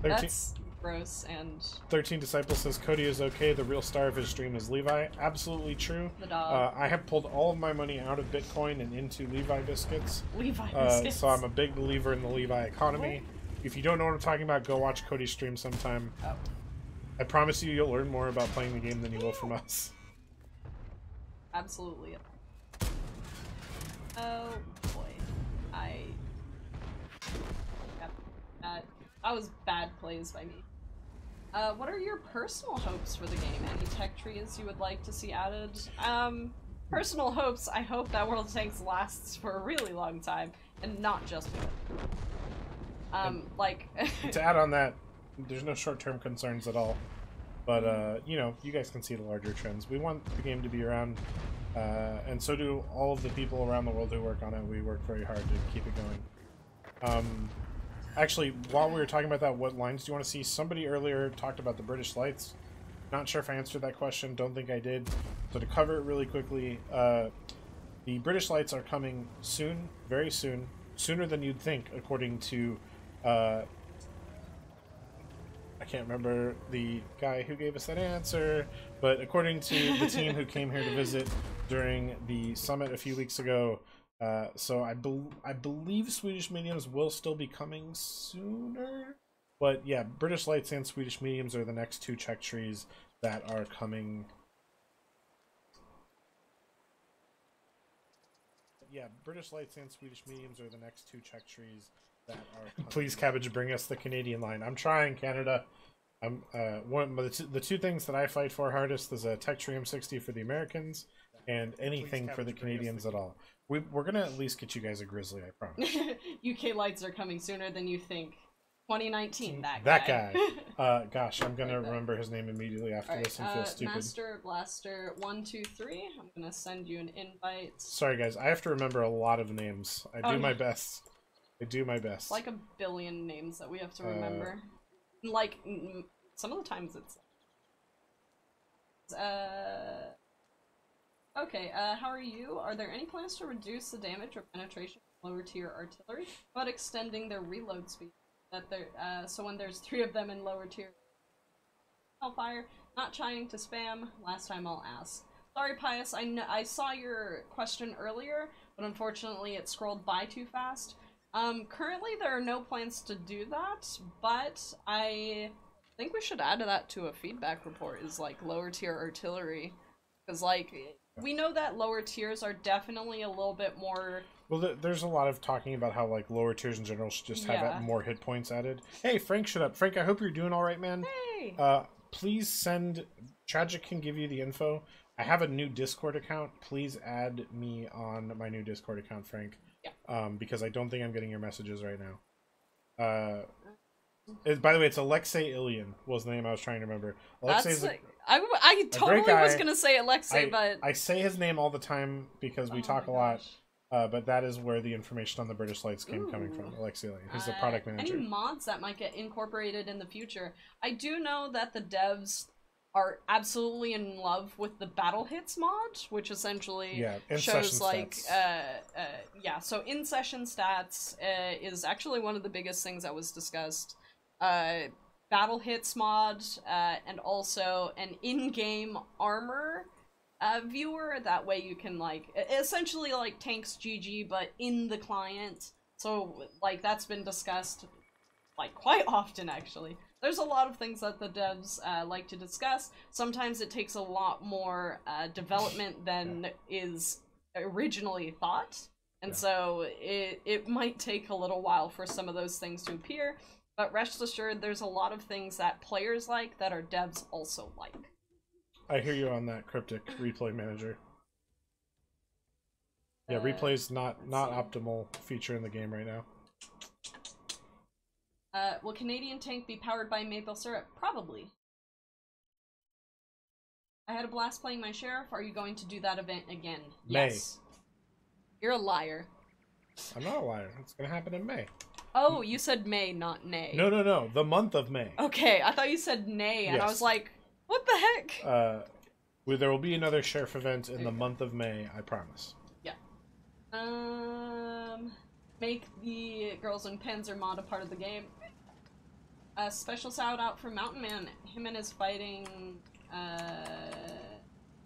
That's gross. And 13 Disciples says Cody is okay. The real star of his stream is Levi. Absolutely true. The dog. I have pulled all of my money out of Bitcoin and into Levi biscuits. Levi biscuits. So I'm a big believer in the Levi economy. What? If you don't know what I'm talking about, go watch Cody's stream sometime. Oh. I promise you, you'll learn more about playing the game than you will from us. Absolutely. Oh boy. That was bad plays by me. What are your personal hopes for the game? Any tech trees you would like to see added? Personal hopes, I hope that World of Tanks lasts for a really long time, and not just good. Like... To add on that, there's no short-term concerns at all. But, you know, you guys can see the larger trends. We want the game to be around, and so do all of the people around the world who work on it. We work very hard to keep it going. Actually, while we were talking about that, what lines do you want to see? Somebody earlier talked about the British Lights. Not sure if I answered that question. Don't think I did. So to cover it really quickly, the British Lights are coming soon, very soon, sooner than you'd think, according to... I can't remember the guy who gave us that answer, but according to the team who came here to visit during the summit a few weeks ago, so I believe Swedish mediums will still be coming sooner, but yeah, British Lights and Swedish mediums are the next two check trees that are coming. Yeah, British Lights and Swedish mediums are the next two check trees that are coming. Please, Cabbage, bring us the Canadian line. I'm trying, Canada. I'm the two things that I fight for hardest is a Tech Tree M60 for the Americans and anything for the Canadians at all. We're gonna at least get you guys a Grizzly, I promise. UK lights are coming sooner than you think. 2019, that guy. Gosh, I'm gonna remember his name immediately after this and feel stupid. Master Blaster 123. I'm gonna send you an invite. Sorry guys, I have to remember a lot of names. I do my best. I do my best. It's like a billion names that we have to remember. Like, some of the times it's... Okay, how are you? Are there any plans to reduce the damage or penetration of lower tier artillery, but extending their reload speed? So when there's 3 of them in lower tier hellfire, not trying to spam, last time I'll ask. Sorry, Pius, I saw your question earlier, but unfortunately it scrolled by too fast. Currently there are no plans to do that, but I think we should add that to a feedback report, is like lower tier artillery. Because like, we know that lower tiers are definitely a little bit more... Well, there's a lot of talking about how like lower tiers in general should just have more hit points added. Hey, Frank, shut up. Frank, I hope you're doing all right, man. Hey! Please send... Tragic can give you the info. I have a new Discord account. Please add me on my new Discord account, Frank. Yeah. Because I don't think I'm getting your messages right now. By the way, it's Alexei Ilian was the name I was trying to remember. Alexei's I totally was gonna say Alexei, but... I say his name all the time because we talk a lot. But that is where the information on the British Lights came coming from. Alexei Ilian. He's the product manager. Any mods that might get incorporated in the future? I do know that the devs are absolutely in love with the battle hits mod, which essentially shows like so in session stats is actually one of the biggest things that was discussed. Battle hits mod and also an in-game armor viewer. That way you can like essentially like tanks GG but in the client. So like that's been discussed like quite often actually. There's a lot of things that the devs like to discuss. Sometimes it takes a lot more development than is originally thought. And so it might take a little while for some of those things to appear. But rest assured, there's a lot of things that players like that our devs also like. I hear you on that, Cryptic Replay Manager. Yeah, replay's not optimal feature in the game right now. Will Canadian Tank be powered by maple syrup? Probably. I had a blast playing my sheriff. Are you going to do that event again? May. Yes. You're a liar. I'm not a liar. It's gonna happen in May. Oh, you said May, not nay. No. The month of May. Okay, I thought you said nay, and I was like, what the heck? There will be another sheriff event in the month of May, I promise. Yeah. Make the Girls in Panzer mod a part of the game. Special shout out for Mountain Man. Him and his fighting,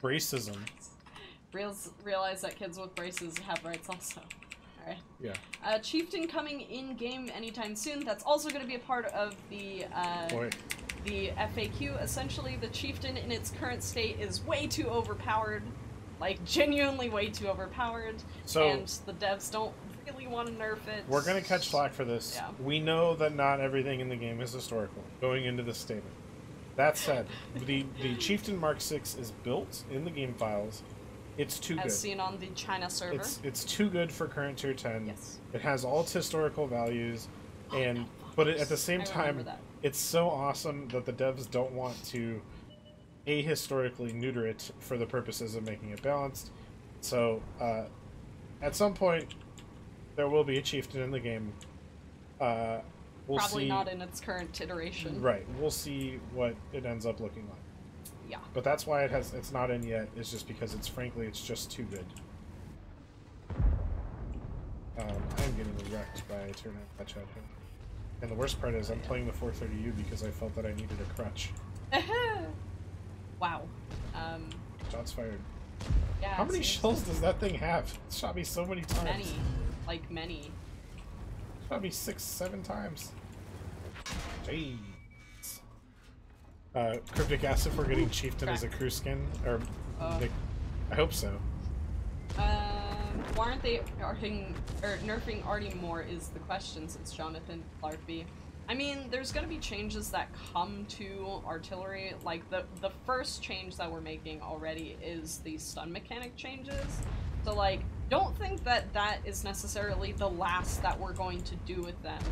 Racism. Realize that kids with braces have rights also. Alright. Yeah. Chieftain coming in-game anytime soon. That's also going to be a part of the FAQ. Essentially, the Chieftain in its current state is way too overpowered. Like, genuinely way too overpowered. So, and the devs don't really want to nerf it. We're going to catch flack for this. Yeah. We know that not everything in the game is historical, going into this statement. That said, the Chieftain Mark 6 is built in the game files. It's too good. As seen on the China server. It's too good for current tier 10. Yes. It has all its historical values, but at the same time, it's so awesome that the devs don't want to ahistorically neuter it for the purposes of making it balanced. So, at some point, there will be a chieftain in the game. We'll Probably see. not in its current iteration. Right. We'll see what it ends up looking like. Yeah. But that's why it's not in yet. It's just because it's just too good. I'm getting wrecked by Eternal Clutch out here. And the worst part is I'm playing the 430U because I felt that I needed a crutch. Wow. Shots fired. Yeah. How many shells does that thing have? It shot me so many times. Many. Like, many. Shot me 6, 7 times. Jeez. Cryptic asked if we're getting Chieftain as a crew skin, or I hope so. Why aren't they nerfing Artie more is the question, since Jonathan Larkby. I mean, there's gonna be changes that come to artillery. Like, the first change that we're making already is the stun mechanic changes. So, like, don't think that that is necessarily the last that we're going to do with them.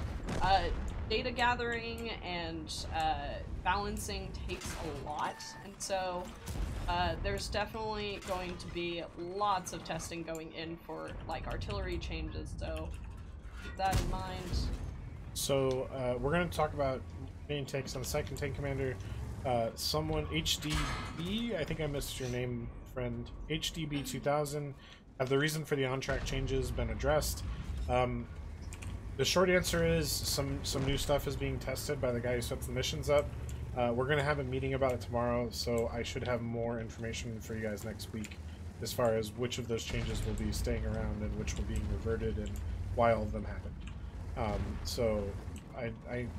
Data gathering and balancing takes a lot, and so there's definitely going to be lots of testing going in for, like, artillery changes, so keep that in mind. So we're going to talk about main tanks on the second tank commander. Someone, HDB, I think I missed your name, friend, HDB 2000, have the reason for the on-track changes been addressed? The short answer is some new stuff is being tested by the guy who sets the missions up. We're going to have a meeting about it tomorrow, so I should have more information for you guys next week as far as which of those changes will be staying around and which will be being reverted and why all of them happened. So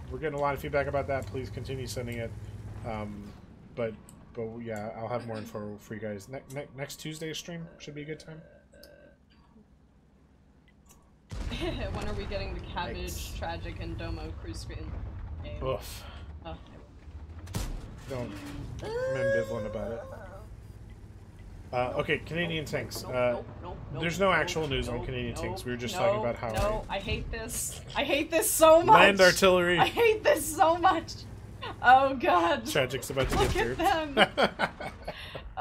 we're getting a lot of feedback about that. Please continue sending it. But yeah, I'll have more info for you guys. Next Tuesday's stream should be a good time. When are we getting the Cabbage, Tragic, and Domo crew screen? Oof. Oh. Don't. I'm ambivalent about it. Okay, Canadian tanks. There's no actual news on Canadian tanks. We were just talking about how. No, I hate this. I hate this so much. Land artillery. I hate this so much. Oh god. Tragic's about to get through. Look at them.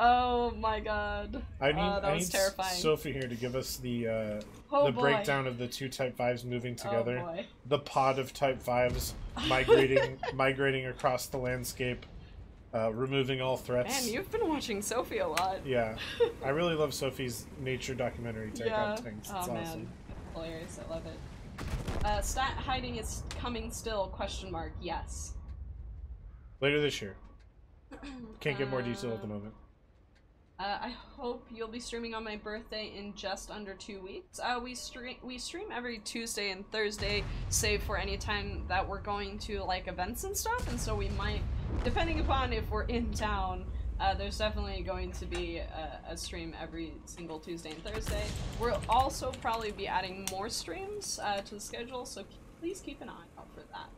Oh my god. I that was terrifying. Sophie here to give us the boy. breakdown of the two Type 5s moving together. Oh boy. The pod of Type 5s migrating across the landscape, removing all threats. Man, you've been watching Sophie a lot. Yeah. I really love Sophie's nature documentary take on tanks. It's oh awesome. Man. Hilarious, I love it. Stat hiding is coming still, ? Yes. Later this year. Can't get more detail at the moment. I hope you'll be streaming on my birthday in just under 2 weeks. We stream every Tuesday and Thursday, save for any time that we're going to, like, events and stuff, and so we might, depending upon if we're in town, there's definitely going to be a stream every single Tuesday and Thursday. We'll also probably be adding more streams to the schedule, so please keep an eye out for that.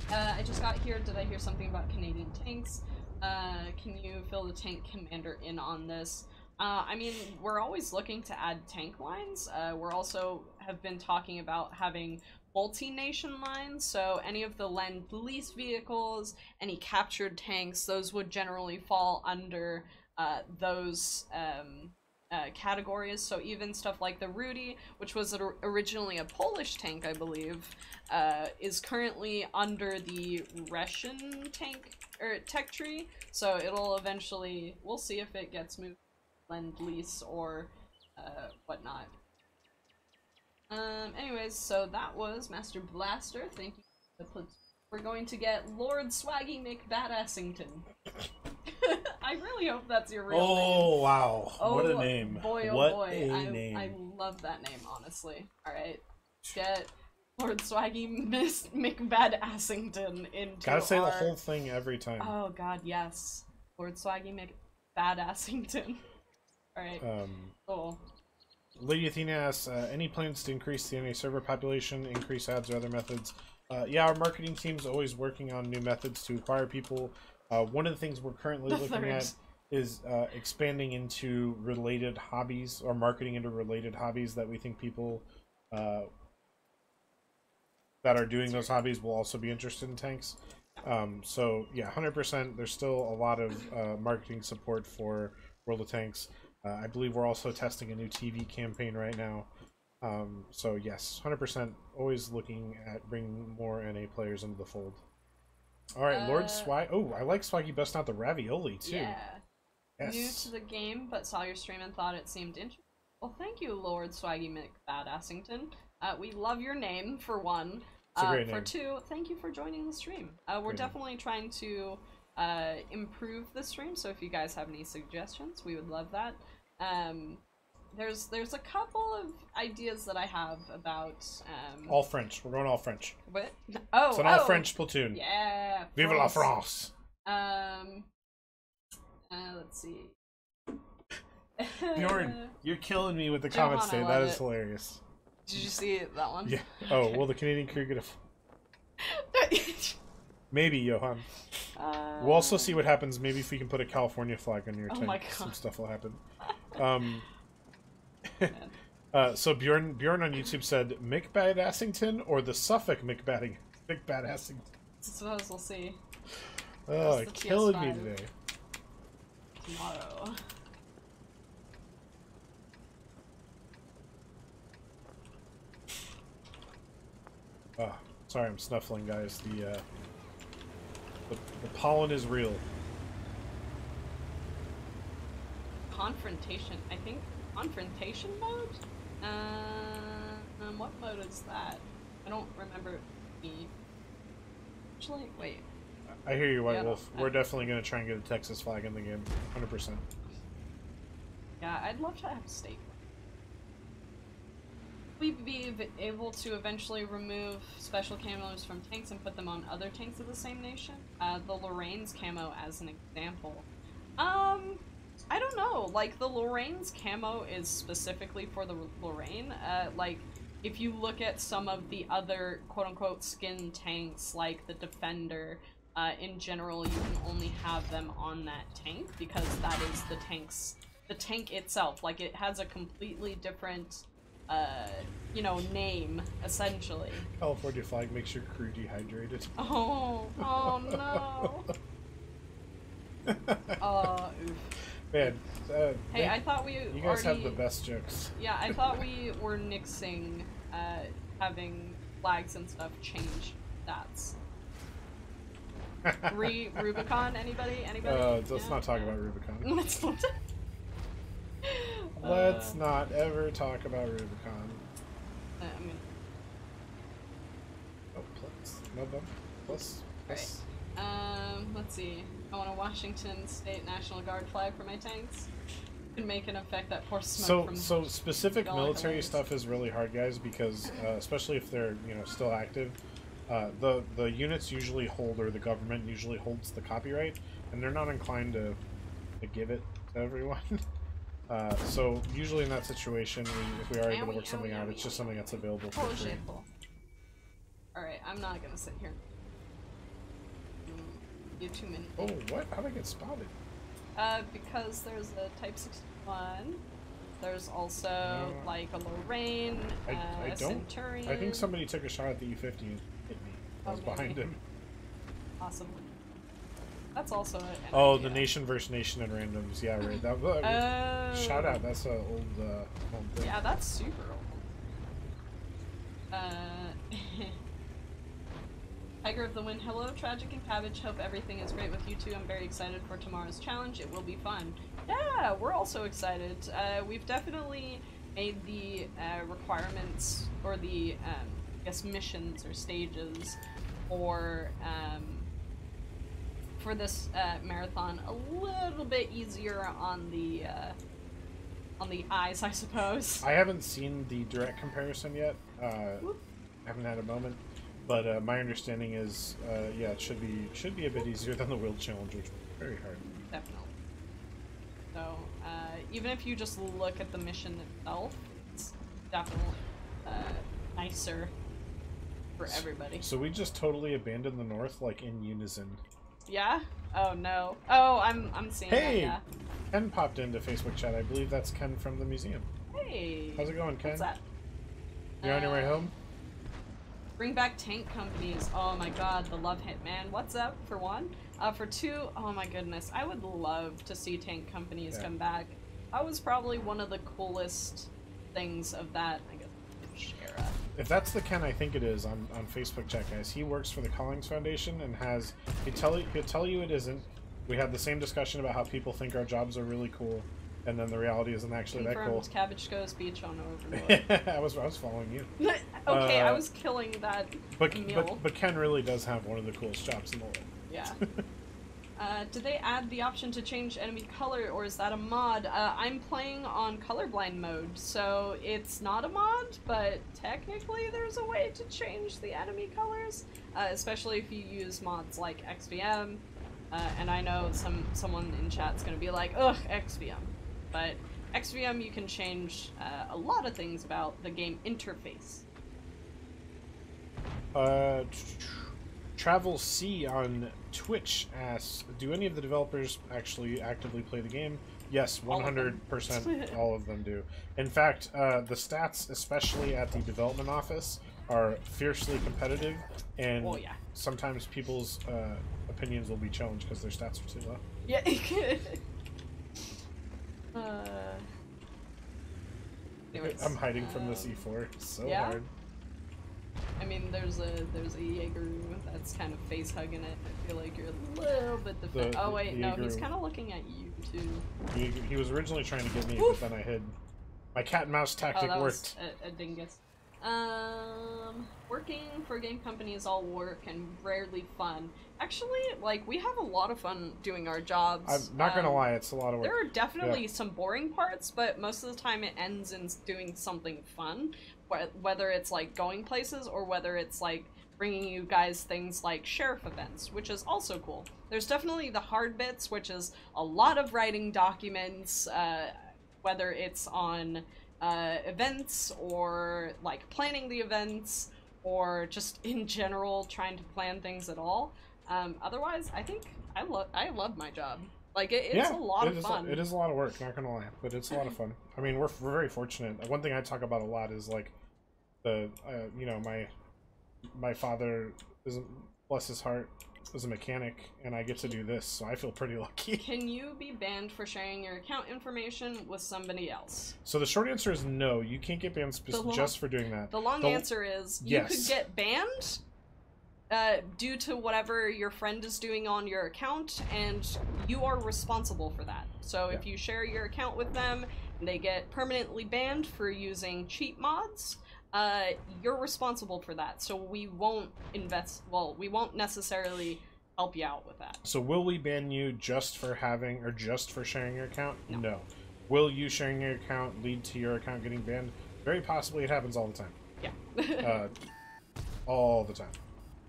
I just got here. Did I hear something about Canadian tanks? Can you fill the tank commander in on this? I mean, we're always looking to add tank lines. We're also have been talking about having multi-nation lines, so any of the Lend-Lease vehicles, any captured tanks, those would generally fall under those categories. So even stuff like the Rudy, which was originally a Polish tank, I believe, is currently under the Russian tank or tech tree. So it'll eventually, we'll see if it gets moved Lend-Lease or whatnot. Anyways, so that was Master Blaster. Thank you. We're going to get Lord Swaggy McBadassington. I really hope that's your real name. Oh, wow. Oh, what a name. Boy, oh what boy. a name. I love that name, honestly. Alright. Get Lord Swaggy Miss McBadassington into Gotta say the whole thing every time. Oh god, yes. Lord Swaggy McBadassington. Alright. Cool. Lady Athena asks, any plans to increase the NA server population, increase ads, or other methods? Yeah, our marketing team's always working on new methods to acquire people. One of the things we're currently looking at is expanding into related hobbies, or marketing into related hobbies that we think people that are doing those hobbies will also be interested in tanks. So yeah, 100%. There's still a lot of marketing support for World of Tanks. I believe we're also testing a new TV campaign right now. So yes, 100%. Always looking at bringing more NA players into the fold. All right, Lord Swag. Oh, I like Swaggy bust out the ravioli too. Yeah. Yes. New to the game, but saw your stream and thought it seemed interesting. Well, thank you, Lord Swaggy McBadassington. We love your name, for one. It's a great for name. two, thank you for joining the stream. We're definitely trying to improve the stream, so if you guys have any suggestions, we would love that. There's a couple of ideas that I have about all French. We're going all French. What? Oh, it's an all French platoon. Yeah. Vive la France. Let's see. Bjorn, you're killing me with the comments today. That is hilarious. Did you see that one? Yeah. Oh, will the Canadian crew get a... Maybe, Johan. We'll also see what happens. Maybe if we can put a California flag on your tank, some stuff will happen. So Bjorn on YouTube said McBadassington or the Suffolk McBadassington. I suppose we'll see. Oh, killing me today. Tomorrow. Oh, sorry, I'm snuffling, guys. The pollen is real. Confrontation. I think confrontation mode. What mode is that? I don't remember. Actually, wait. I hear you, White Wolf. We're definitely gonna try and get a Texas flag in the game, 100%. Yeah, I'd love to have a state. We'd be able to eventually remove special camos from tanks and put them on other tanks of the same nation. The Lorraine's camo as an example. I don't know, like, the Lorraine's camo is specifically for the Lorraine. Like, if you look at some of the other quote-unquote skin tanks, like the Defender, in general, you can only have them on that tank, because that is the tank itself. Like, it has a completely different, you know, name, essentially. California flag makes your crew dehydrated. Oh no. Oof. Man, hey, I thought you guys have the best jokes. Yeah, I thought we were nixing having flags and stuff change stats. Rubicon, anybody? Let's not talk about Rubicon. Let's not. Let's not ever talk about Rubicon. Oh, plus. No bump. Plus. Right. Let's see. I want a Washington State National Guard flag for my tanks. Can make an effect that pours smoke from. So specific military stuff is really hard, guys, because especially if they're still active, the units usually hold, or the government usually holds the copyright, and they're not inclined to give it to everyone. So usually in that situation, if we are able to work something out, it's just something that's available for free. Alright, I'm not gonna sit here. You too many. Oh, what? How did I get spotted? Because there's a Type 61. There's also like a Lorraine, a Centurion. I think somebody took a shot at the U-50 and hit me. I was behind him. Awesome. That's also an the nation versus nation and randoms. Yeah, right. That shout out. That's a old thing. Yeah, that's super old. Tiger of the Wind, hello, Tragic and Cabbage. Hope everything is great with you two. I'm very excited for tomorrow's challenge. It will be fun. Yeah, we're also excited. We've definitely made the requirements or the I guess missions or stages for this marathon a little bit easier on the eyes, I suppose. I haven't seen the direct comparison yet. I haven't had a moment, but my understanding is, yeah, it should be a bit easier than the World Challenge, which was very hard. Definitely. So even if you just look at the mission itself, it's definitely nicer for everybody. So we just totally abandoned the North, like in unison. Yeah? Oh no. Oh, I'm seeing that, yeah. Ken popped into Facebook chat. I believe that's Ken from the museum. Hey. How's it going, Ken? What's that? You on your way home? Bring back tank companies. Oh my god, the love hit, man. What's up, for one? For two, oh my goodness. I would love to see tank companies come back. That was probably one of the coolest things of that, I guess, era. If that's the Ken I think it is on Facebook chat, guys, he works for the Collings Foundation and has he'll tell you it isn't. We had the same discussion about how people think our jobs are really cool, and then the reality isn't actually that cool. Cabbage Goes Beach on Overlord. I was following you. Okay, I was killing that meal. But Ken really does have one of the coolest jobs in the world. Yeah. Did they add the option to change enemy color, or is that a mod? I'm playing on colorblind mode, so it's not a mod, but technically there's a way to change the enemy colors, especially if you use mods like XVM, and I know someone in chat's gonna be like, ugh, XVM, but XVM you can change a lot of things about the game interface. Travel C on Twitch asks, do any of the developers actually actively play the game? Yes, 100% all of them do. In fact, the stats, especially at the development office, are fiercely competitive, and sometimes people's opinions will be challenged because their stats are too low. Yeah. Anyways, I'm hiding from the C4 so hard. I mean, there's a Jaeger that's kind of face hugging it. I feel like you're a little bit defensive. Oh wait, no, he's kind of looking at you too. He was originally trying to get me, but then I hid. My cat and mouse tactic worked. Was a dingus. Working for a game company is all work and rarely fun. Actually, like, we have a lot of fun doing our jobs. I'm not gonna lie, it's a lot of work. There are definitely some boring parts, but most of the time it ends in doing something fun. Whether it's, like, going places, or whether it's, like, bringing you guys things like sheriff events, which is also cool. There's definitely the hard bits, which is a lot of writing documents, whether it's on events, or, like, planning the events, or just in general trying to plan things at all. Otherwise, I think I love my job. Like, it's a lot of fun. It is a lot of work, not gonna lie, but it's a lot of fun. I mean, we're very fortunate. One thing I talk about a lot is, like, the, you know, my father, bless his heart, was a mechanic, and I get to do this, so I feel pretty lucky. Can you be banned for sharing your account information with somebody else? So the short answer is no, you can't get banned just for doing that. The long answer is you could get banned due to whatever your friend is doing on your account, and you are responsible for that. So if you share your account with them and they get permanently banned for using cheat mods, you're responsible for that. So we won't we won't necessarily help you out with that. So will we ban you just for having, or just for sharing your account? No. Will you sharing your account lead to your account getting banned? Very possibly. It happens all the time. Yeah. All the time.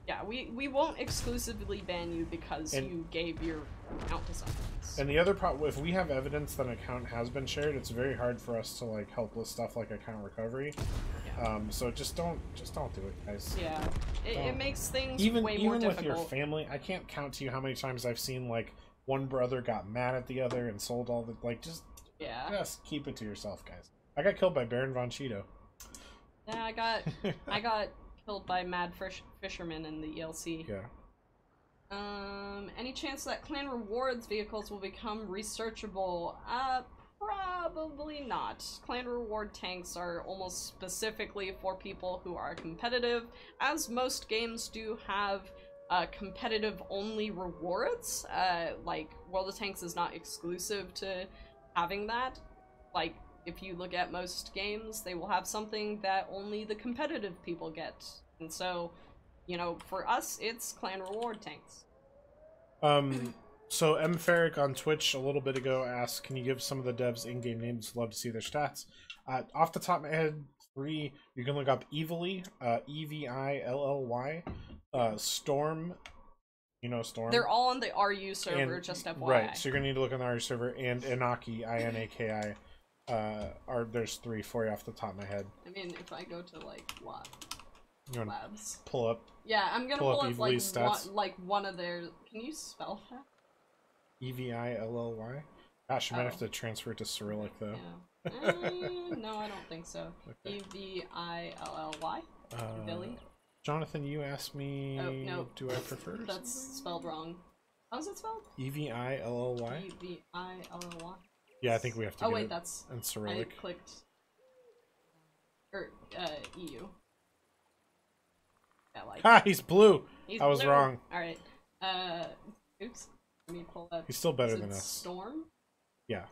Yeah, we won't exclusively ban you because you gave your account to someone else. And the other problem, if we have evidence that an account has been shared, it's very hard for us to, like, help with stuff like account recovery. Yeah. So just don't do it, guys. Yeah, it makes things way more difficult. Even with your family, I can't count to you how many times I've seen, like, one brother got mad at the other and sold all the, like, just keep it to yourself, guys. I got killed by Baron von Cheeto. Yeah, I got killed by mad fishermen in the ELC. Yeah. Any chance that clan rewards vehicles will become researchable? Probably not. Clan reward tanks are almost specifically for people who are competitive, as most games do have competitive only rewards. Like, World of Tanks is not exclusive to having that. Like, if you look at most games, they will have something that only the competitive people get. And so, you know, for us, it's clan reward tanks. So M. Ferrick on Twitch a little bit ago asked, can you give some of the devs in-game names? Love to see their stats. Off the top of my head, 3, you can look up Evilly, Evilly, Storm, you know Storm? They're all on the RU server, and, just FYI. Right, so you're going to need to look on the RU server, and Inaki, Inaki, there's 3 for you off the top of my head. I mean, if I go to, like, what? You want Labs. to pull up? Yeah, I'm gonna pull up like one of their. Can you spell that? Evilly. Gosh, you might have to transfer it to Cyrillic though. Yeah. No, I don't think so. Okay. Evilly. Billy. Jonathan, you asked me. Oh no. Do I prefer? That's spelled wrong. How's it spelled? Evilly. Evilly. Yeah, I think we have to. Oh wait, that's. And Cyrillic. I clicked. Or EU. Ha! He's blue. He's I was blue. wrong. All right. Oops. Let me pull up. He's still better than us. Storm. Yeah.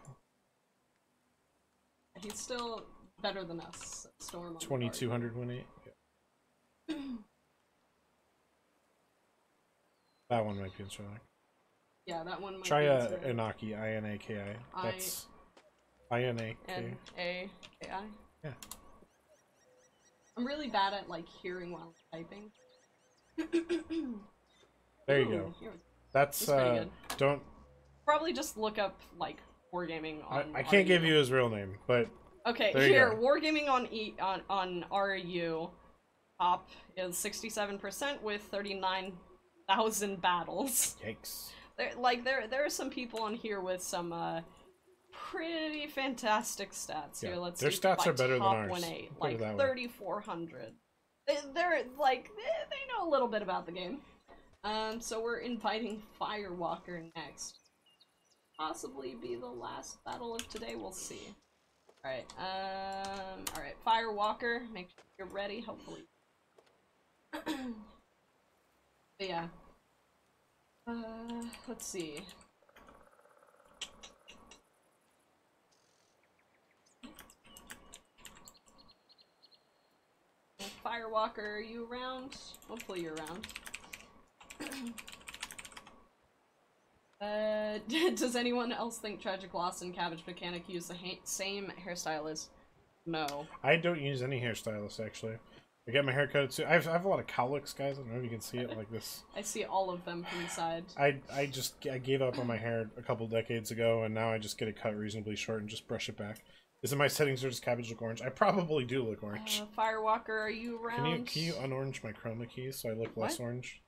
He's still better than us. Storm. 2200 win 8. Yeah. That one might be in Cyrillic. Yeah, that one might Try be Inaki. Inaki. That's Inaki. N-A-K-I? Yeah. I'm really bad at, like, hearing while typing. There you go. That's, don't... Probably just look up, like, Wargaming on I can't give you his real name, but... Okay, here, Wargaming on RU top is 67% with 39,000 battles. Yikes. There are some people on here with some, pretty fantastic stats. Yeah, here, let's their see. Stats are better than ours. 1-8, like 3,400. They're like they know a little bit about the game. So we're inviting Firewalker next. Possibly be the last battle of today. We'll see. All right, Firewalker. Make sure you're ready. Hopefully. But yeah. Let's see. Firewalker, are you around? Hopefully you're around. Does anyone else think TragicLoss and CabbageMechanic use the same hairstylist? No. I don't use any hairstylist, actually. I get my hair cut too. I have a lot of cowlicks, guys. I don't know if you can see it like this. I see all of them from the side. I gave up on my hair a couple decades ago, and now I just get it cut reasonably short and just brush it back. Is it my settings or does cabbage look orange? I probably do look orange. Firewalker, are you around? Can you unorange my chroma key so I look less orange?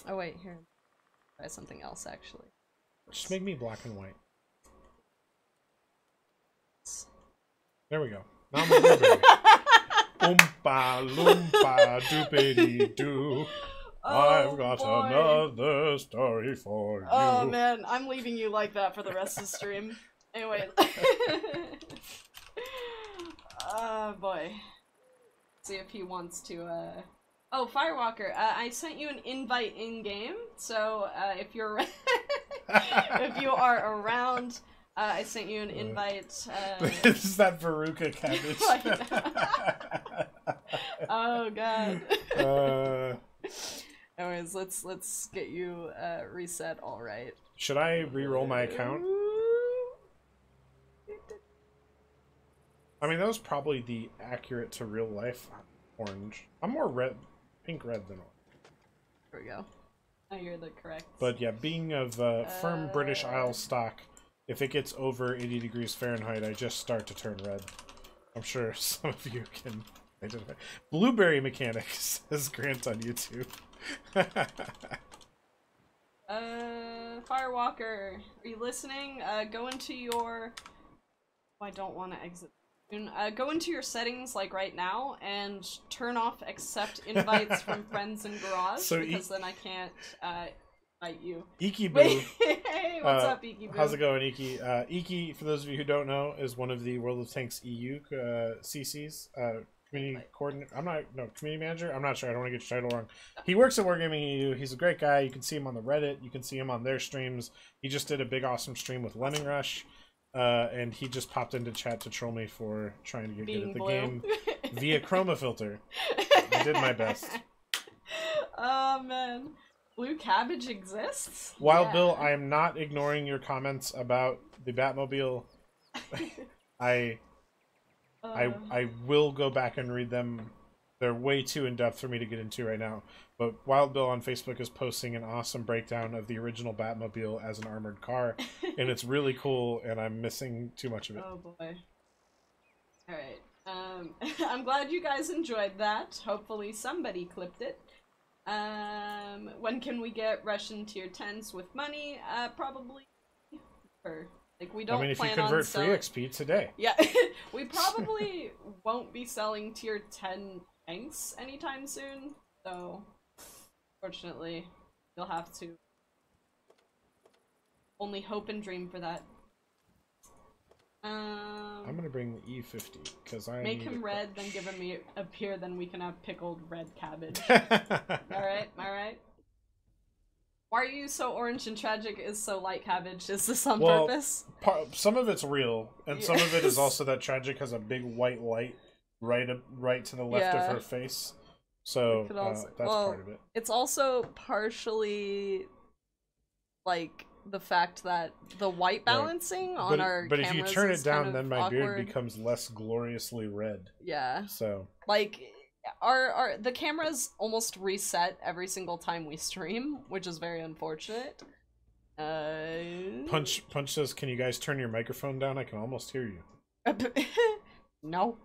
Oh wait, here. Try something else actually. Just make me black and white. There we go. Now I'm a blueberry. Oompa loompa doopity doo. I've got another story for you. Oh man, I'm leaving you like that for the rest of the stream. Anyway. Oh boy. Let's see if he wants to Oh, Firewalker, I sent you an invite in-game, so if you're if you are around, I sent you an invite. Is that Veruca cabbage? Oh god. Anyways, let's get you reset. All right. Should I re-roll my account? I mean, that was probably the accurate to real life orange. I'm more pink red than orange. There we go. Now you're the correct. But yeah, being of firm British Isles stock, if it gets over 80 degrees Fahrenheit, I just start to turn red. I'm sure some of you can identify. Blueberry Mechanic says Grant on YouTube. Firewalker, are you listening? Go into your... Oh, I don't want to exit. Go into your settings, like right now, and turn off accept invites from friends in garage, so because then I can't invite you. Iki Boo. Hey, what's up, Iki Boo? How's it going, Iki? Iki, for those of you who don't know, is one of the World of Tanks EU CCs. community coordinator. Community manager. I'm not sure. I don't want to get your title wrong. He works at Wargaming EU. He's a great guy. You can see him on the Reddit. You can see him on their streams. He just did a big awesome stream with Lemming Rush, and he just popped into chat to troll me for trying to get good at the game via chroma filter. I did my best. Oh man, blue cabbage exists. Wild Bill, I am not ignoring your comments about the Batmobile. I will go back and read them. They're way too in-depth for me to get into right now. But Wild Bill on Facebook is posting an awesome breakdown of the original Batmobile as an armored car. And it's really cool, and I'm missing too much of it. Oh boy. Alright. I'm glad you guys enjoyed that. Hopefully somebody clipped it. When can we get Russian tier 10s with money? Probably. Like, we don't if you plan convert on selling... free XP today. Yeah, we probably won't be selling tier 10 tanks anytime soon, so fortunately, you'll have to only hope and dream for that. I'm gonna bring the E50 because I make him red, then give him a peer, then we can have pickled red cabbage. Alright. Why are you so orange and Tragic is so light cabbage? Is this on purpose? Some of it's real, and some of it is also that Tragic has a big white light right to the left of her face. So that's part of it. It's also partially like the fact that the white balancing on our but cameras if you turn it down, kind of then my awkward. beard becomes less gloriously red. Yeah. So like the cameras almost reset every single time we stream, which is very unfortunate. Punch says, "Can you guys turn your microphone down? I can almost hear you." No.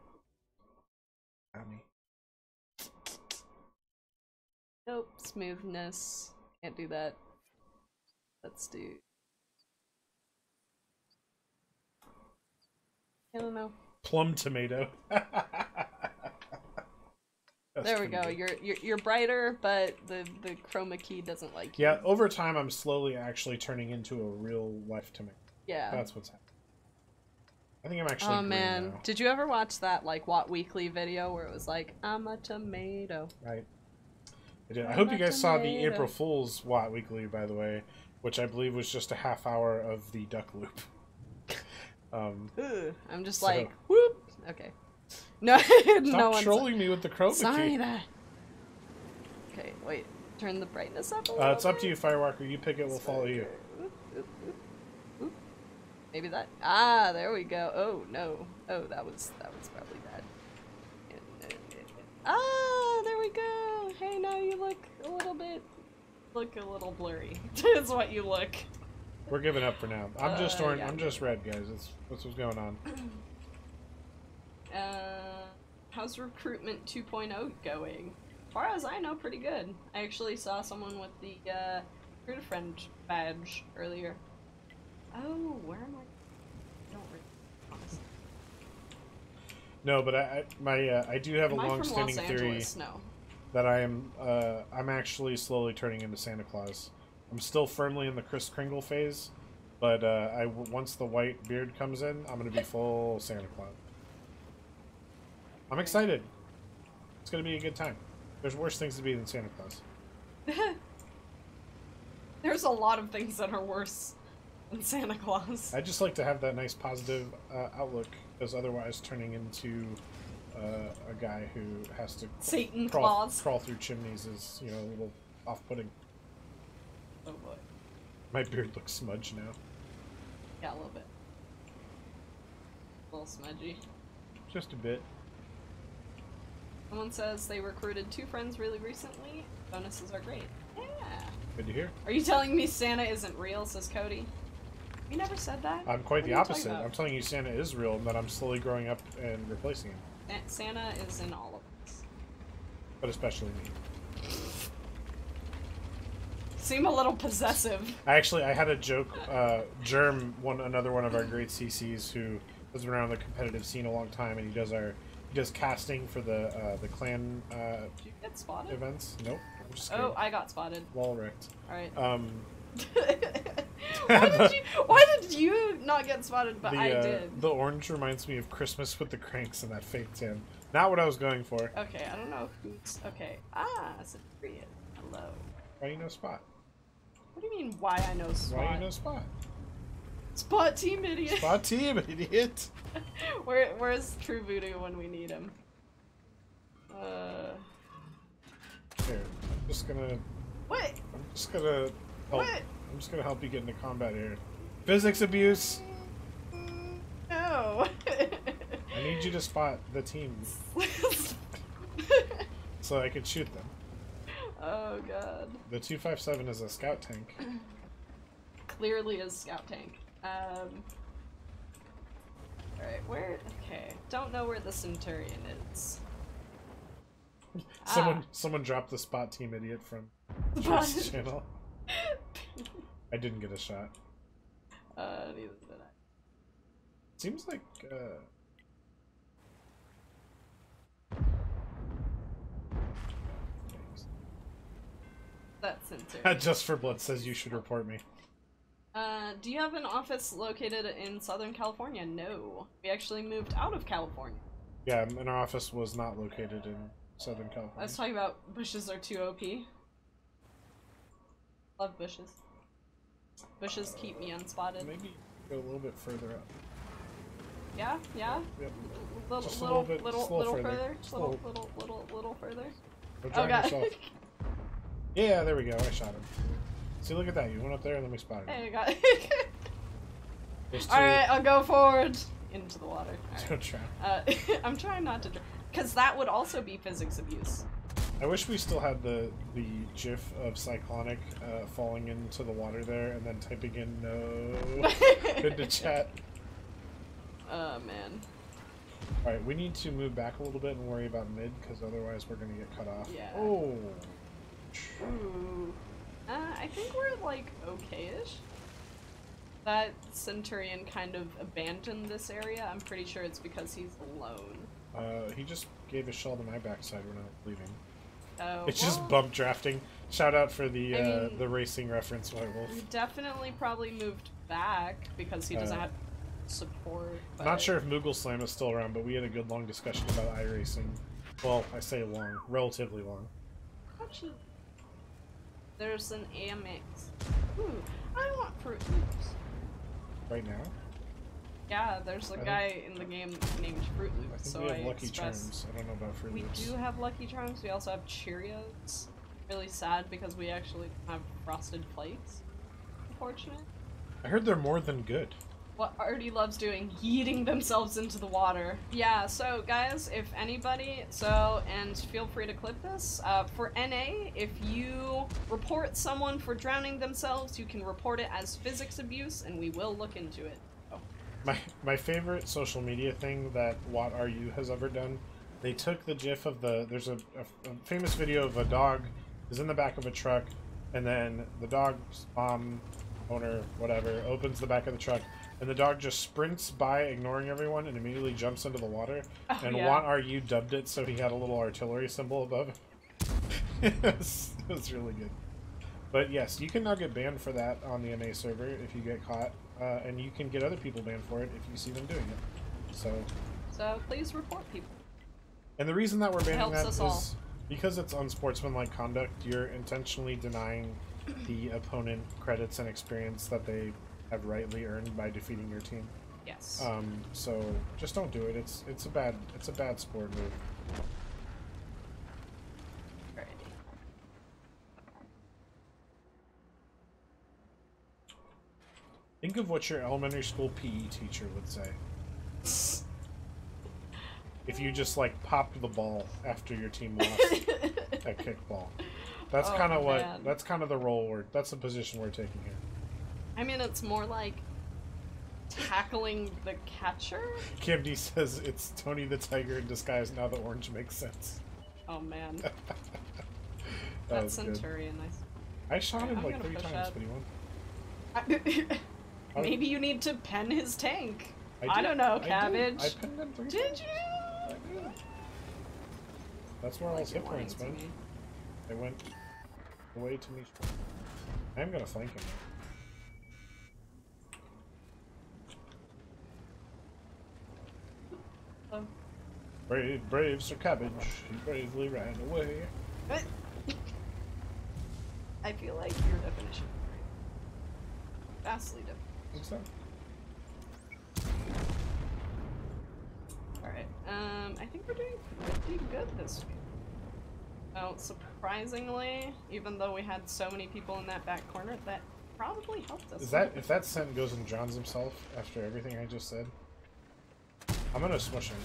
Nope. Smoothness. Can't do that. Let's do. I don't know. Plum tomato. There we go. You're brighter, but the chroma key doesn't like you. Yeah, over time I'm slowly actually turning into a real life tomato. Yeah. That's what's happening. I think I'm actually Oh man, now. Did you ever watch that like Watt Weekly video where it was like, I'm a tomato? Right. I did. I hope you guys saw the April Fool's Watt Weekly, by the way, which I believe was just a half hour of the duck loop. I'm just like, whoop. Okay. No, Stop trolling me with the chroma key. Sorry that. Okay, wait. Turn the brightness up a little It's up to you, Firewalker. You pick it, we'll follow you. Oop. Maybe that. Ah, there we go. Oh no. Oh, that was probably bad. Ah, there we go. Hey, now you look a little blurry. Is what you look. We're giving up for now. I'm just orange. Yeah. I'm just red, guys. That's what's going on. How's recruitment 2.0 going? As far as I know, pretty good. I actually saw someone with the recruit a friend badge earlier. Oh, where am I? I don't honestly. No, but I do have a long-standing theory No. that I'm actually slowly turning into Santa Claus. I'm still firmly in the Kris Kringle phase, but once the white beard comes in, I'm gonna be full Santa Claus. I'm excited. It's gonna be a good time. There's worse things to be than Santa Claus. There's a lot of things that are worse than Santa Claus. I just like to have that nice positive outlook, because otherwise turning into a guy who has to Satan crawl Claus. through chimneys is, a little off-putting. Oh boy. My beard looks smudged now. Yeah, a little bit. A little smudgy. Just a bit. Someone says they recruited 2 friends really recently. Bonuses are great. Yeah. Good to hear. Are you telling me Santa isn't real, says Cody? You never said that? I'm quite the opposite. about? I'm telling you Santa is real and that I'm slowly growing up and replacing him. Santa is in all of us. But especially me. Seem a little possessive. I had a joke. Germ, another one of our great CCs who has been around the competitive scene a long time, and he does casting for the clan Did you get spotted? events. Nope. I'm just kidding. Oh, I got spotted. Wall wrecked. Alright. Why did you not get spotted, but I did? The orange reminds me of Christmas with the Cranks and that fake tan. Not what I was going for. Okay, I don't know who's... Okay. Ah, Centurion. Hello. Why you know Spot? What do you mean, why I know Spot? Why you know Spot? Spot team, idiot! Spot team, idiot! Where's True Voodoo when we need him? Here, I'm just gonna... What? I'm just gonna... Help. What? I'm just gonna help you get into combat here. Physics abuse! No! I need you to spot the team. So I can shoot them. Oh god. The 257 is a scout tank. Clearly a scout tank. Alright, where... Okay, don't know where the Centurion is. Someone dropped the spot team idiot from Spot. channel. I didn't get a shot. Neither did I. Seems like That's Centurion. Just for Blood says you should report me. Do you have an office located in Southern California? No. We actually moved out of California. Yeah, and our office was not located in Southern California. I was talking about bushes are too OP. Love bushes. Bushes keep me unspotted. Maybe go a little bit further up. Yeah, yeah. Yep. Little further. further. Just Little further. Don't Oh drown god. yourself. Yeah, there we go. I shot him. See, look at that. You went up there and then we spotted him. Hey, I got There's two. Alright, I'll go forward. Into the water. Don't drown. I'm trying not to drown. Because that would also be physics abuse. I wish we still had the gif of Cyclonic falling into the water there and then typing in no into chat. Oh, man. Alright, we need to move back a little bit and worry about mid, because otherwise we're going to get cut off. Yeah. Oh! Ooh. I think we're, like, okay-ish. That Centurion kind of abandoned this area. I'm pretty sure it's because he's alone. He just gave a shell to my backside when I was leaving. Oh, It's just bump drafting. Shout out for the I mean, the racing reference, White Wolf. He definitely probably moved back because he doesn't have support. But... Not sure if Moogle Slam is still around, but we had a good long discussion about iRacing. Well, I say long, relatively long. Actually, there's an AMX. Ooh, I want Fruit Loops. Right now? Yeah, there's a guy in the game named Fruit I Loops, think so we have Lucky express... Charms. I don't know about Fruit We Loops. do have Lucky Charms. We also have Cheerios. Really sad because we actually have Frosted Flakes. Unfortunate. I heard they're more than good. What Artie loves doing, yeeting themselves into the water. Yeah, so guys, if anybody, and feel free to clip this, for NA, if you report someone for drowning themselves, you can report it as physics abuse, and we will look into it. Oh. My favorite social media thing that What Are You has ever done, they took the gif of there's a famous video of a dog is in the back of a truck, and then the dog's owner, whatever, opens the back of the truck, and the dog just sprints by, ignoring everyone, and immediately jumps into the water. Oh, and yeah. What Are You dubbed it so he had a little artillery symbol above it. It was really good. But yes, you can now get banned for that on the NA server if you get caught, and you can get other people banned for it if you see them doing it. So please report people. And the reason that we're banning Helps that us is all. because it's unsportsmanlike conduct. You're intentionally denying the opponent credits and experience that they have rightly earned by defeating your team. Yes. So just don't do it. It's a bad sport move. Alrighty. Think of what your elementary school PE teacher would say. If you just like popped the ball after your team lost at kickball. That's kind of what. That's kind of the role that's the position we're taking here. I mean, it's more like tackling the catcher? Cam D says it's Tony the Tiger in disguise. Now the orange makes sense. Oh man. That That's Centurion. Nice. I shot him I'm like gonna 3 push times, up. but he won. Maybe you need to pen his tank. I I did. don't know, I Cabbage. did. I pinned him 3 Did times. you? I did. That's where all his hit points went. They went away to me. I'm gonna flank him. Brave, brave Sir Cabbage, he bravely ran away. What? I feel like your definition is right. Vastly different. What's that? Alright, I think we're doing pretty good this week. Oh, surprisingly, even though we had so many people in that back corner, that probably helped us. Is that, if that scent goes and drowns himself after everything I just said, I'm gonna smush him.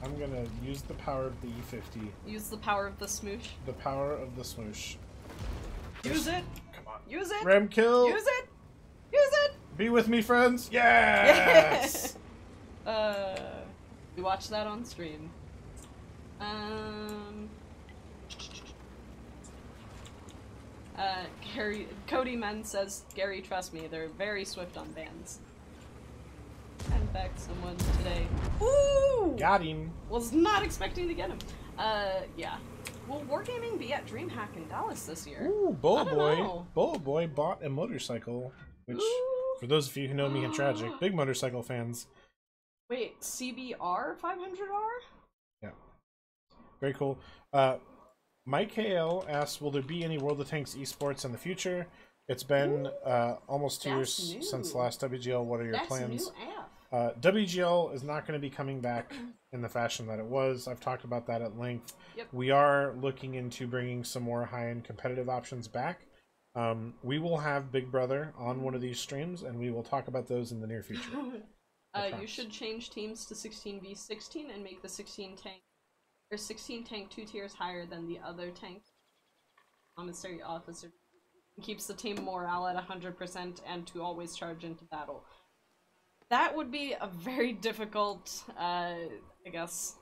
I'm gonna use the power of the E50. Use the power of the smoosh. The power of the smoosh. Use it! Come on. Use it! Ram kill! Use it! Use it! Be with me, friends! Yes! We watched that on stream. Cody Men says, Gary, trust me, they're very swift on bans. In fact, someone today. Ooh! Got him. Was not expecting to get him. Yeah. Will Wargaming be at DreamHack in Dallas this year? Ooh, Bullet Boy bought a motorcycle, which, Ooh. for those of you who know me and Tragic, big motorcycle fans. Wait, CBR 500R? Yeah. Very cool. Mike KL asks, will there be any World of Tanks esports in the future? It's been almost 2 years since the last WGL. What are your plans? WGL is not going to be coming back in the fashion that it was. I've talked about that at length. Yep. We are looking into bringing some more high-end competitive options back. We will have Big Brother on one of these streams, and we will talk about those in the near future. You should change teams to 16v16 and make the 16 tank 2 tiers higher than the other tank. Commissary officer keeps the team morale at 100% and to always charge into battle. That would be a very difficult, I guess,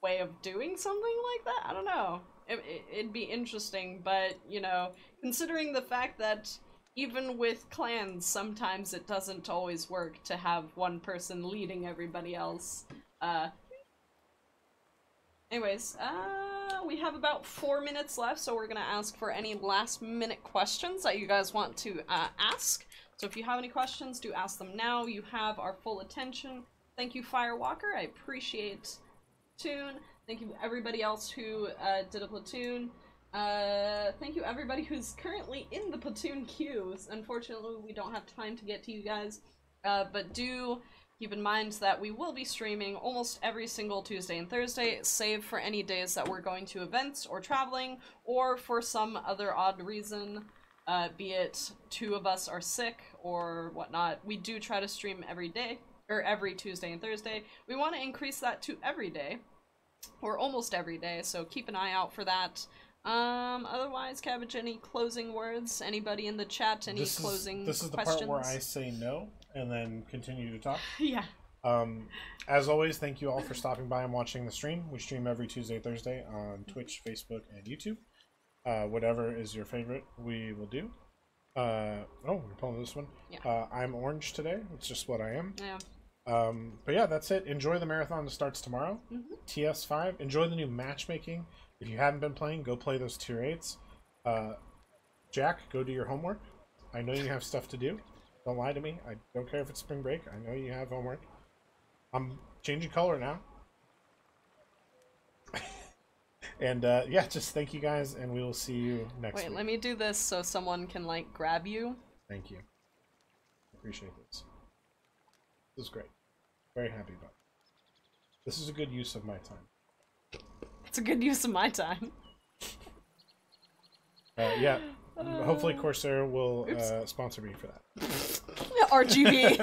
way of doing something like that. I don't know. It'd be interesting, but, you know, considering the fact that even with clans, sometimes it doesn't always work to have one person leading everybody else. Anyways, we have about 4 minutes left, so we're gonna ask for any last-minute questions that you guys want to ask. So if you have any questions, do ask them now. You have our full attention. Thank you, Firewalker. I appreciate Platoon. Thank you everybody else who did a Platoon. Thank you everybody who's currently in the Platoon queues. Unfortunately, we don't have time to get to you guys, but do keep in mind that we will be streaming almost every single Tuesday and Thursday, save for any days that we're going to events or traveling, or for some other odd reason, be it 2 of us are sick or whatnot. We do try to stream every day, or every Tuesday and Thursday. We want to increase that to every day, or almost every day, so keep an eye out for that. Otherwise, Cabbage, any closing words? Anybody in the chat, any closing questions? This is the part where I say no, and then continue to talk. Yeah. As always, thank you all for stopping by and watching the stream. We stream every Tuesday, Thursday on Twitch, Facebook, and YouTube. Whatever is your favorite, we will do. Oh, we're pulling this one. Yeah. I'm orange today. It's just what I am. Yeah. But yeah, that's it. Enjoy the marathon that starts tomorrow. TS5. Enjoy the new matchmaking. If you haven't been playing, go play those tier 8s. Jack, go do your homework. I know you have stuff to do. Don't lie to me. I don't care if it's spring break. I know you have homework. I'm changing color now. And yeah, just thank you guys, and we will see you next week. Wait, let me do this so someone can, like, grab you. Thank you. Appreciate this. This is great. Very happy about it. This is a good use of my time. It's a good use of my time. Yeah. Hopefully Corsair will sponsor me for that. RGB.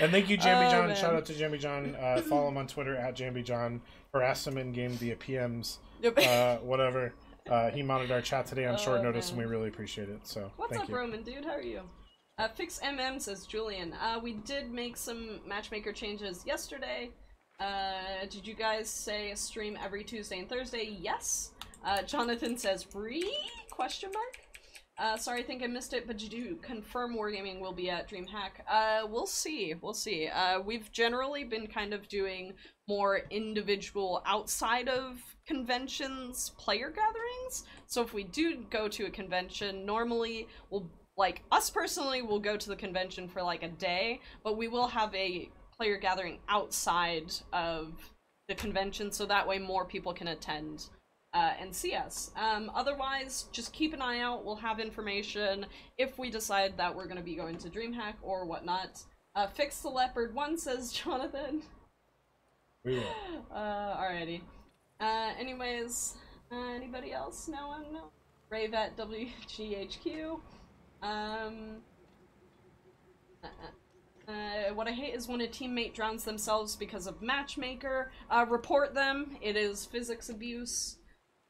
And thank you, Jambi John. Shout out to Jambi John. Follow him on Twitter at Jambi John. Harass him in game via PMs. Yep. Whatever. He monitored our chat today on short notice, and we really appreciate it. So what's thank up, you. Roman dude? How are you? Fix MM says Julian. We did make some matchmaker changes yesterday. Did you guys say stream every Tuesday and Thursday? Yes. Jonathan says free? Question mark. Sorry, I think I missed it, but did you confirm Wargaming will be at DreamHack? We'll see. We'll see. We've generally been kind of doing more individual outside of conventions player gatherings. So if we do go to a convention, normally we'll, like, us personally, we'll go to the convention for like a day, but we will have a player gathering outside of the convention, so that way more people can attend and see us. Otherwise, just keep an eye out. We'll have information if we decide that we're going to be going to DreamHack or whatnot. Fix the Leopard 1, says Jonathan. We will. Alrighty. Anyways, anybody else? No one? No? Rave at WGHQ. What I hate is when a teammate drowns themselves because of matchmaker. Report them. It is physics abuse.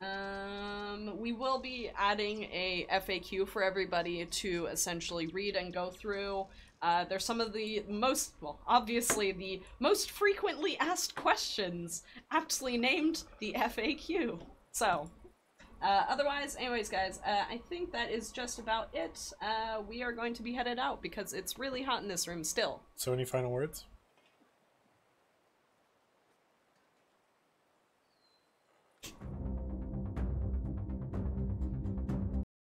We will be adding a FAQ for everybody to essentially read and go through. There's some of the most, well, obviously the most frequently asked questions aptly named the FAQ. So, otherwise, anyways, guys, I think that is just about it. We are going to be headed out because it's really hot in this room still. So any final words?